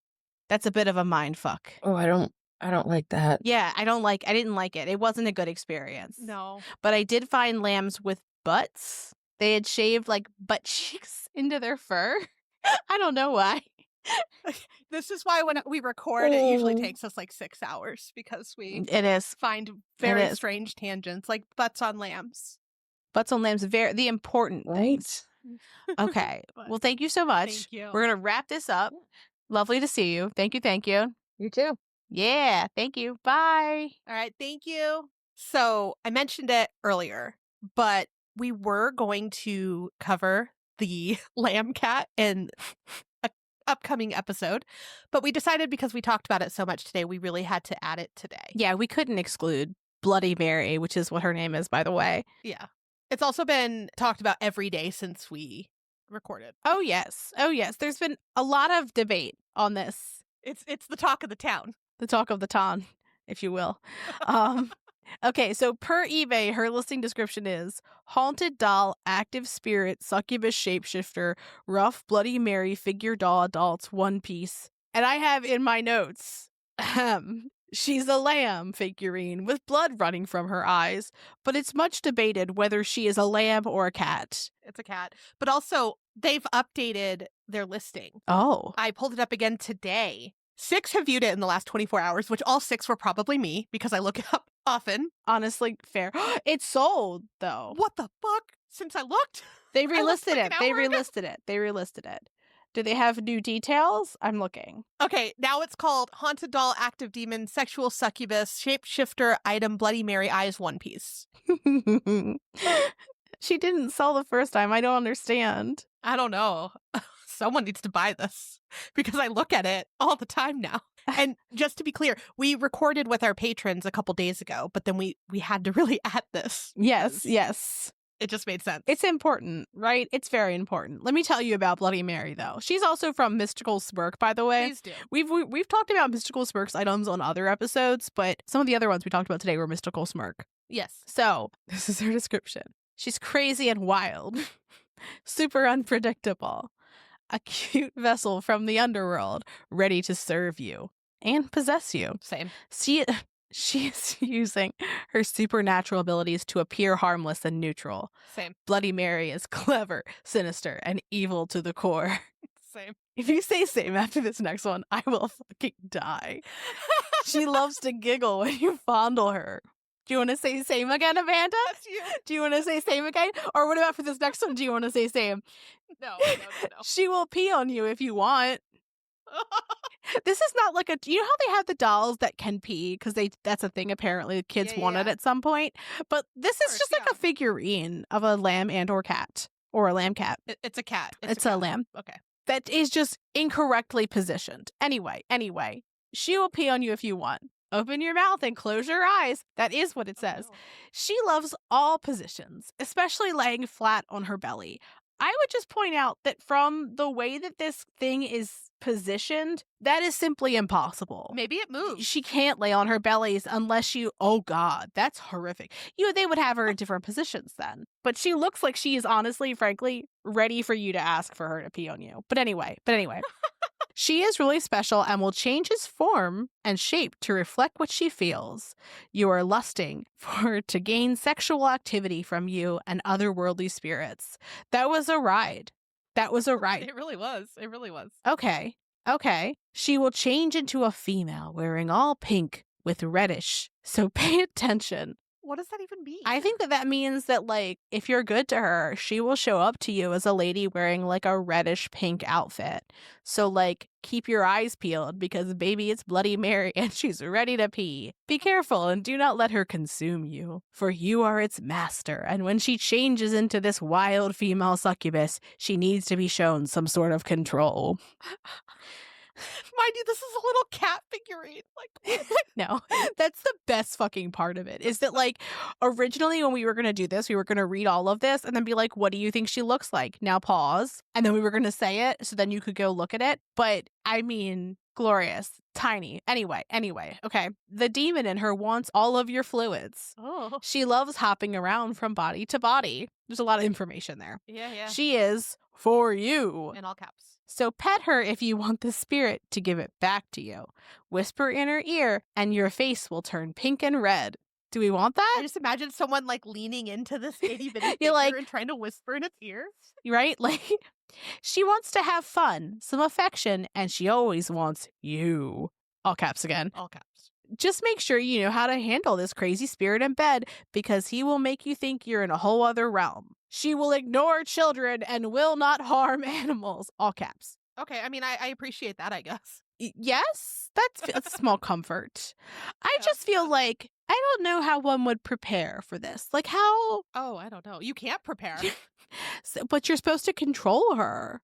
Speaker 2: That's a bit of a mind fuck.
Speaker 4: Oh, I don't like that.
Speaker 2: Yeah, I didn't like it. It wasn't a good experience.
Speaker 1: No.
Speaker 2: But I did find lambs with butts. They had shaved like butt cheeks into their fur. I don't know why.
Speaker 1: This is why when we record, it usually
Speaker 4: Oh.
Speaker 1: takes us like 6 hours because we
Speaker 2: It is.
Speaker 1: find very
Speaker 2: is.
Speaker 1: strange tangents, like butts on lambs.
Speaker 2: Butts on lambs, the important things. Okay.
Speaker 1: But
Speaker 2: Well, thank you so much.
Speaker 1: thank you.
Speaker 2: We're going to wrap this up. Lovely to see you. Thank you.
Speaker 4: You too.
Speaker 2: Yeah, thank you. Bye.
Speaker 1: All right, thank you. So I mentioned it earlier, but we were going to cover the lamb cat in an upcoming episode, but we decided because we talked about it so much today, we really had to add it today.
Speaker 2: Yeah, we couldn't exclude Bloody Mary, which is what her name is, by the way.
Speaker 1: Yeah. It's also been talked about every day since we recorded.
Speaker 2: Oh, yes. Oh, yes. There's been a lot of debate on this.
Speaker 1: It's the talk of the town.
Speaker 2: The talk of the town, if you will. Okay, so per eBay, her listing description is haunted doll, active spirit, succubus shapeshifter, rough Bloody Mary figure doll adults, one piece. And I have in my notes, she's a lamb figurine with blood running from her eyes, but it's much debated whether she is a lamb or a cat.
Speaker 1: It's a cat. But also, they've updated their listing.
Speaker 2: Oh.
Speaker 1: I pulled it up again today. 6 have viewed it in the last 24 hours, which all 6 were probably me because I look it up often.
Speaker 2: Honestly, fair. It's sold, though.
Speaker 1: What the fuck? Since I looked?
Speaker 2: They
Speaker 1: I looked
Speaker 2: relisted
Speaker 1: like
Speaker 2: it.
Speaker 1: an
Speaker 2: They
Speaker 1: hour ago.
Speaker 2: relisted it. They relisted it. Do they have new details? I'm looking.
Speaker 1: Okay, now it's called Haunted Doll, Active Demon, Sexual Succubus, Shapeshifter, Item, Bloody Mary Eyes, one piece.
Speaker 2: She didn't sell the first time. I don't understand.
Speaker 1: I don't know. Someone needs to buy this because I look at it all the time now. And just to be clear, we recorded with our patrons a couple days ago, but then we had to really add this.
Speaker 2: Yes,
Speaker 1: because
Speaker 2: yes.
Speaker 1: It just made sense.
Speaker 2: It's important, right? It's very important. Let me tell you about Bloody Mary, though. She's also from Mystical Smirk, by the way.
Speaker 1: Please do.
Speaker 2: We've talked about Mystical Smirk's items on other episodes, but some of the other ones we talked about today were Mystical Smirk.
Speaker 1: Yes.
Speaker 2: So, this is her description. She's crazy and wild, super unpredictable, a cute vessel from the underworld, ready to serve you and possess you.
Speaker 1: Same.
Speaker 2: She is using her supernatural abilities to appear harmless and neutral.
Speaker 1: Same.
Speaker 2: Bloody Mary is clever, sinister, and evil to the core.
Speaker 1: Same.
Speaker 2: If you say same after this next one, I will fucking die. She loves to giggle when you fondle her. Do you want to say same again, Amanda?
Speaker 1: That's you.
Speaker 2: Do you want to say same again? Or what about for this next one? Do you want to say same?
Speaker 1: No.
Speaker 2: She will pee on you if you want. This is not like you know how they have the dolls that can pee because that's a thing apparently the kids wanted at some point. But this is just like a figurine of a lamb and or cat or a lamb cat.
Speaker 1: It's a cat.
Speaker 2: It's a lamb.
Speaker 1: Okay.
Speaker 2: That is just incorrectly positioned. Anyway, she will pee on you if you want. Open your mouth and close your eyes. That is what it says.
Speaker 1: No.
Speaker 2: She loves all positions, especially laying flat on her belly. I would just point out that from the way that this thing is positioned, that is simply impossible.
Speaker 1: Maybe it moves.
Speaker 2: She can't lay on her bellies unless oh God, that's horrific. They would have her in different positions then. But she looks like she is honestly, frankly, ready for you to ask for her to pee on you. But anyway. She is really special and will change his form and shape to reflect what she feels. You are lusting for her to gain sexual activity from you and otherworldly spirits. That was a ride.
Speaker 1: It really was.
Speaker 2: Okay. She will change into a female wearing all pink with reddish. So pay attention.
Speaker 1: What does that even mean?
Speaker 2: I think that means that, like, if you're good to her, she will show up to you as a lady wearing, like, a reddish pink outfit. So, like, keep your eyes peeled because, baby, it's Bloody Mary and she's ready to pee. Be careful and do not let her consume you, for you are its master. And when she changes into this wild female succubus, she needs to be shown some sort of control.
Speaker 1: Mind you, this is a little cat figurine. Like,
Speaker 2: No, that's the best fucking part of it is that, like, originally when we were going to do this, we were going to read all of this and then be like, what do you think she looks like? Now pause. And then we were going to say it so then you could go look at it. But I mean, glorious, tiny. Anyway, okay. The demon in her wants all of your fluids.
Speaker 1: oh.
Speaker 2: She loves hopping around from body to body. There's a lot of information there.
Speaker 1: Yeah.
Speaker 2: She is for you.
Speaker 1: In all caps.
Speaker 2: So pet her if you want the spirit to give it back to you. Whisper in her ear and your face will turn pink and red. Do we want that?
Speaker 1: I just imagine someone like leaning into this itty bitty figure
Speaker 2: You're like-
Speaker 1: and trying to whisper in its ear.
Speaker 2: Right? Like, she wants to have fun, some affection, and she always wants you. All caps again.
Speaker 1: All caps.
Speaker 2: Just make sure you know how to handle this crazy spirit in bed because he will make you think you're in a whole other realm. She will ignore children and will not harm animals. All caps.
Speaker 1: Okay, I mean, I appreciate that, I guess.
Speaker 2: Yes, that's a small comfort. I
Speaker 1: Yeah.
Speaker 2: just feel like I don't know how one would prepare for this. Like how,
Speaker 1: Oh, I don't know. You can't prepare.
Speaker 2: but you're supposed to control her.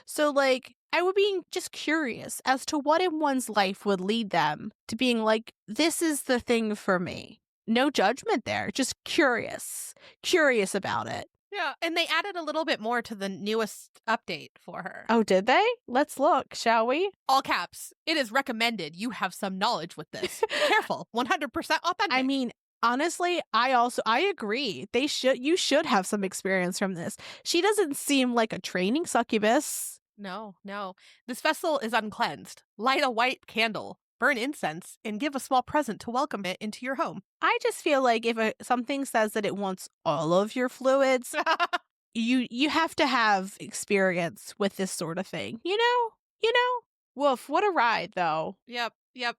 Speaker 2: So, like, I would be just curious as to what in one's life would lead them to being like, this is the thing for me. no judgment there. Just curious about it.
Speaker 1: Yeah, and they added a little bit more to the newest update for her.
Speaker 2: Oh, did they? Let's look, shall we?
Speaker 1: All caps. It is recommended you have some knowledge with this. Be careful. 100% authentic.
Speaker 2: I mean, honestly, I agree. You should have some experience from this. She doesn't seem like a training succubus.
Speaker 1: No. This vessel is uncleansed. Light a white candle, burn incense, and give a small present to welcome it into your home.
Speaker 2: I just feel like if something says that it wants all of your fluids, you have to have experience with this sort of thing. You know? Woof, what a ride, though.
Speaker 1: Yep.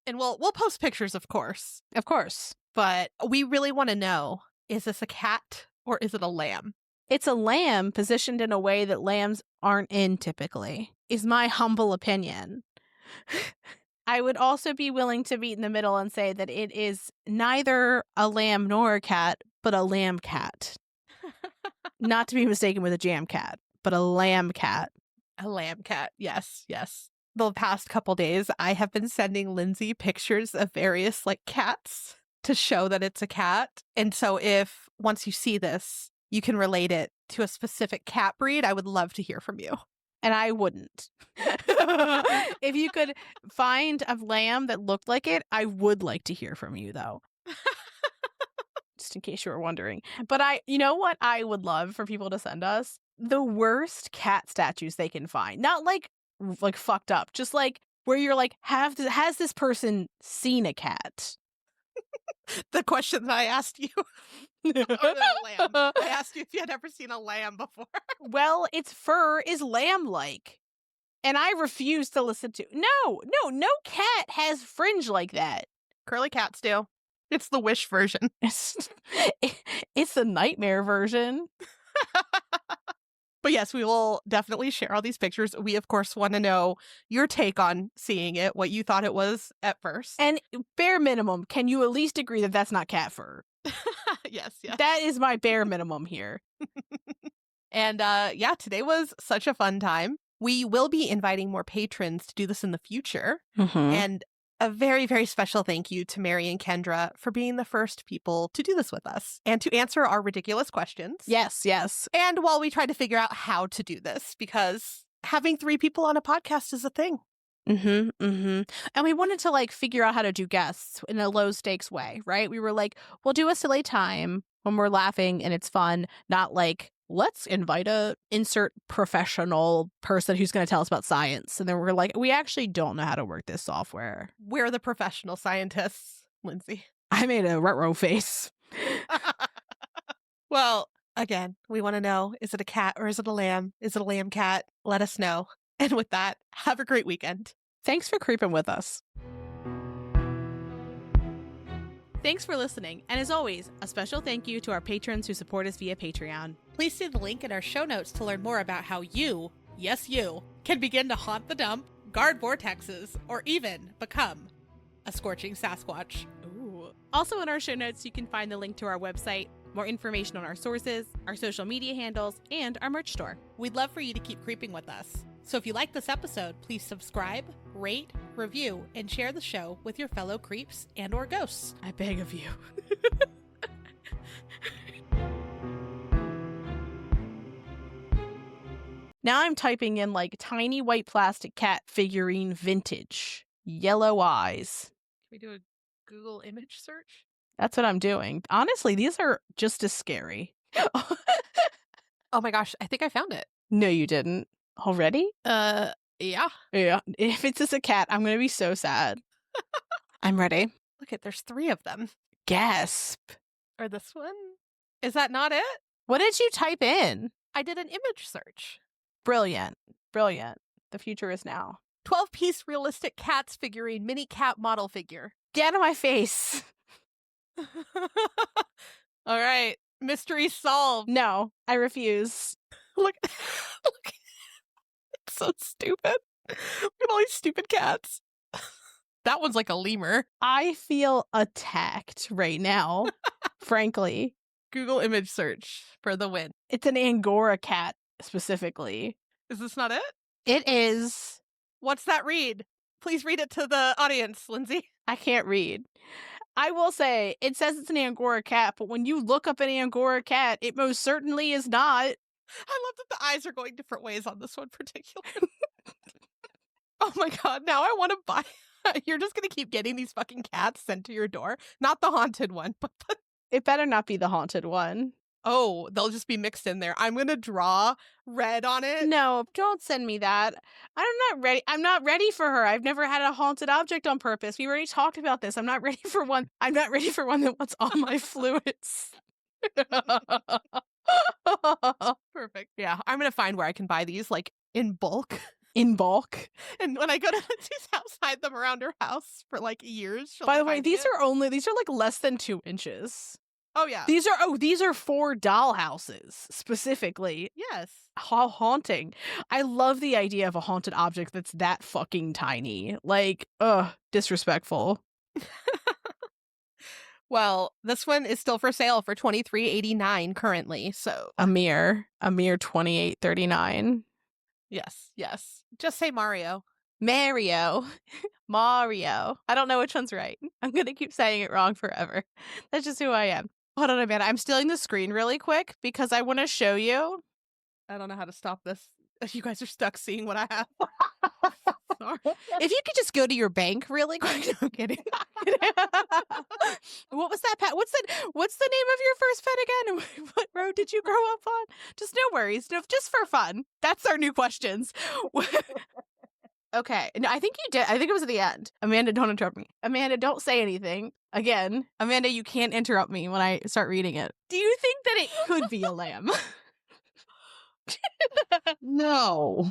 Speaker 1: And we'll post pictures, of course.
Speaker 2: Of course.
Speaker 1: But we really want to know, is this a cat or is it a lamb?
Speaker 2: It's a lamb positioned in a way that lambs aren't in typically, is my humble opinion. I would also be willing to meet in the middle and say that it is neither a lamb nor a cat, but a lamb cat. Not to be mistaken with a jam cat, but a lamb cat.
Speaker 1: A lamb cat. Yes. The past couple days, I have been sending Lindsay pictures of various cats to show that it's a cat. And so if once you see this, you can relate it to a specific cat breed, I would love to hear from you.
Speaker 2: And I wouldn't. If you could find a lamb that looked like it, I would like to hear from you, though. Just in case you were wondering. But you know what I would love for people to send us? The worst cat statues they can find. Not like fucked up. Just where you're has this person seen a cat?
Speaker 1: The question that I asked you. Or the lamb. I asked you if you had ever seen a lamb before.
Speaker 2: Well, its fur is lamb-like. And I refuse to listen to. No cat has fringe like that.
Speaker 1: Curly cats do. It's the wish version.
Speaker 2: It's the nightmare version.
Speaker 1: But yes, we will definitely share all these pictures. We, of course, want to know your take on seeing it, what you thought it was at first.
Speaker 2: And bare minimum, can you at least agree that that's not cat fur?
Speaker 1: Yes.
Speaker 2: That is my bare minimum here.
Speaker 1: And today was such a fun time. We will be inviting more patrons to do this in the future.
Speaker 2: Mm-hmm.
Speaker 1: And a very, very special thank you to Mary and Kendra for being the first people to do this with us and to answer our ridiculous questions.
Speaker 2: Yes.
Speaker 1: And while we try to figure out how to do this, because having 3 people on a podcast is a thing.
Speaker 2: Mm-hmm. And we wanted to figure out how to do guests in a low stakes way, right? We were we'll do a silly time when we're laughing and it's fun, not let's invite a insert professional person who's going to tell us about science. And then we're we actually don't know how to work this software.
Speaker 1: We're the professional scientists, Lindsay.
Speaker 2: I made a retro face.
Speaker 1: Well, again, we want to know, is it a cat or is it a lamb? Is it a lamb cat? Let us know. And with that, have a great weekend.
Speaker 2: Thanks for creeping with us.
Speaker 1: Thanks for listening. And as always, a special thank you to our patrons who support us via Patreon. Please see the link in our show notes to learn more about how you, yes you, can begin to haunt the dump, guard vortexes, or even become a scorching Sasquatch. Ooh. Also in our show notes, you can find the link to our website, more information on our sources, our social media handles, and our merch store. We'd love for you to keep creeping with us. So if you like this episode, please subscribe, rate, review, and share the show with your fellow creeps and or ghosts.
Speaker 2: I beg of you. Now I'm typing in tiny white plastic cat figurine vintage. Yellow eyes.
Speaker 1: Can we do a Google image search?
Speaker 2: That's what I'm doing. Honestly, these are just as scary.
Speaker 1: Oh my gosh, I think I found it.
Speaker 2: No, you didn't. Already?
Speaker 1: Yeah.
Speaker 2: Yeah. If it's just a cat, I'm going to be so sad. I'm ready.
Speaker 1: Look there's 3 of them.
Speaker 2: Gasp.
Speaker 1: Or this one? Is that not it?
Speaker 2: What did you type in?
Speaker 1: I did an image search.
Speaker 2: Brilliant. The future is now.
Speaker 1: 12-piece realistic cats figurine mini cat model figure.
Speaker 2: Get out of my face.
Speaker 1: All right. Mystery solved.
Speaker 2: No, I refuse.
Speaker 1: Look. It's so stupid. Look at all these stupid cats. That one's like a lemur.
Speaker 2: I feel attacked right now, frankly.
Speaker 1: Google image search for the win.
Speaker 2: It's an Angora cat, specifically.
Speaker 1: Is this not it?
Speaker 2: It is.
Speaker 1: What's that read? Please read it to the audience, Lindsay.
Speaker 2: I can't read. I will say, it says it's an Angora cat, but when you look up an Angora cat, it most certainly is not.
Speaker 1: I love that the eyes are going different ways on this one particularly. Oh my god, now I want to buy. You're just going to keep getting these fucking cats sent to your door. Not the haunted one, but the...
Speaker 2: It better not be the haunted one.
Speaker 1: Oh, they'll just be mixed in there. I'm going to draw red on it.
Speaker 2: No, don't send me that. I'm not ready. I'm not ready for her. I've never had a haunted object on purpose. We already talked about this. I'm not ready for one. I'm not ready for one that wants all my fluids.
Speaker 1: Perfect. Yeah, I'm going to find where I can buy these, like, in bulk.
Speaker 2: In bulk.
Speaker 1: And when I go to Lindsay's house, hide them around her house for, like, years. She'll
Speaker 2: By
Speaker 1: be
Speaker 2: the way,
Speaker 1: hiding
Speaker 2: these
Speaker 1: it.
Speaker 2: are like less than 2 inches.
Speaker 1: Oh, yeah.
Speaker 2: These are 4 dollhouses specifically.
Speaker 1: Yes.
Speaker 2: How haunting. I love the idea of a haunted object that's that fucking tiny. Like, disrespectful.
Speaker 1: Well, this one is still for sale for $23.89 currently, so...
Speaker 2: A mere $28.39.
Speaker 1: Yes. Just say Mario.
Speaker 2: Mario. Mario. I don't know which one's right. I'm going to keep saying it wrong forever. That's just who I am. Hold on, Amanda. I'm stealing the screen really quick because I want to show you.
Speaker 1: I don't know how to stop this. You guys are stuck seeing what I have. Sorry.
Speaker 2: If you could just go to your bank really quick. No, I'm kidding. What was that pet? What's the name of your first pet again? What road did you grow up on? Just no worries. No, just for fun. That's our new questions. Okay. No, I think you did. I think it was at the end. Amanda, don't interrupt me. Amanda, don't say anything. Again, Amanda, you can't interrupt me when I start reading it. Do you think that it could be a lamb?
Speaker 4: No.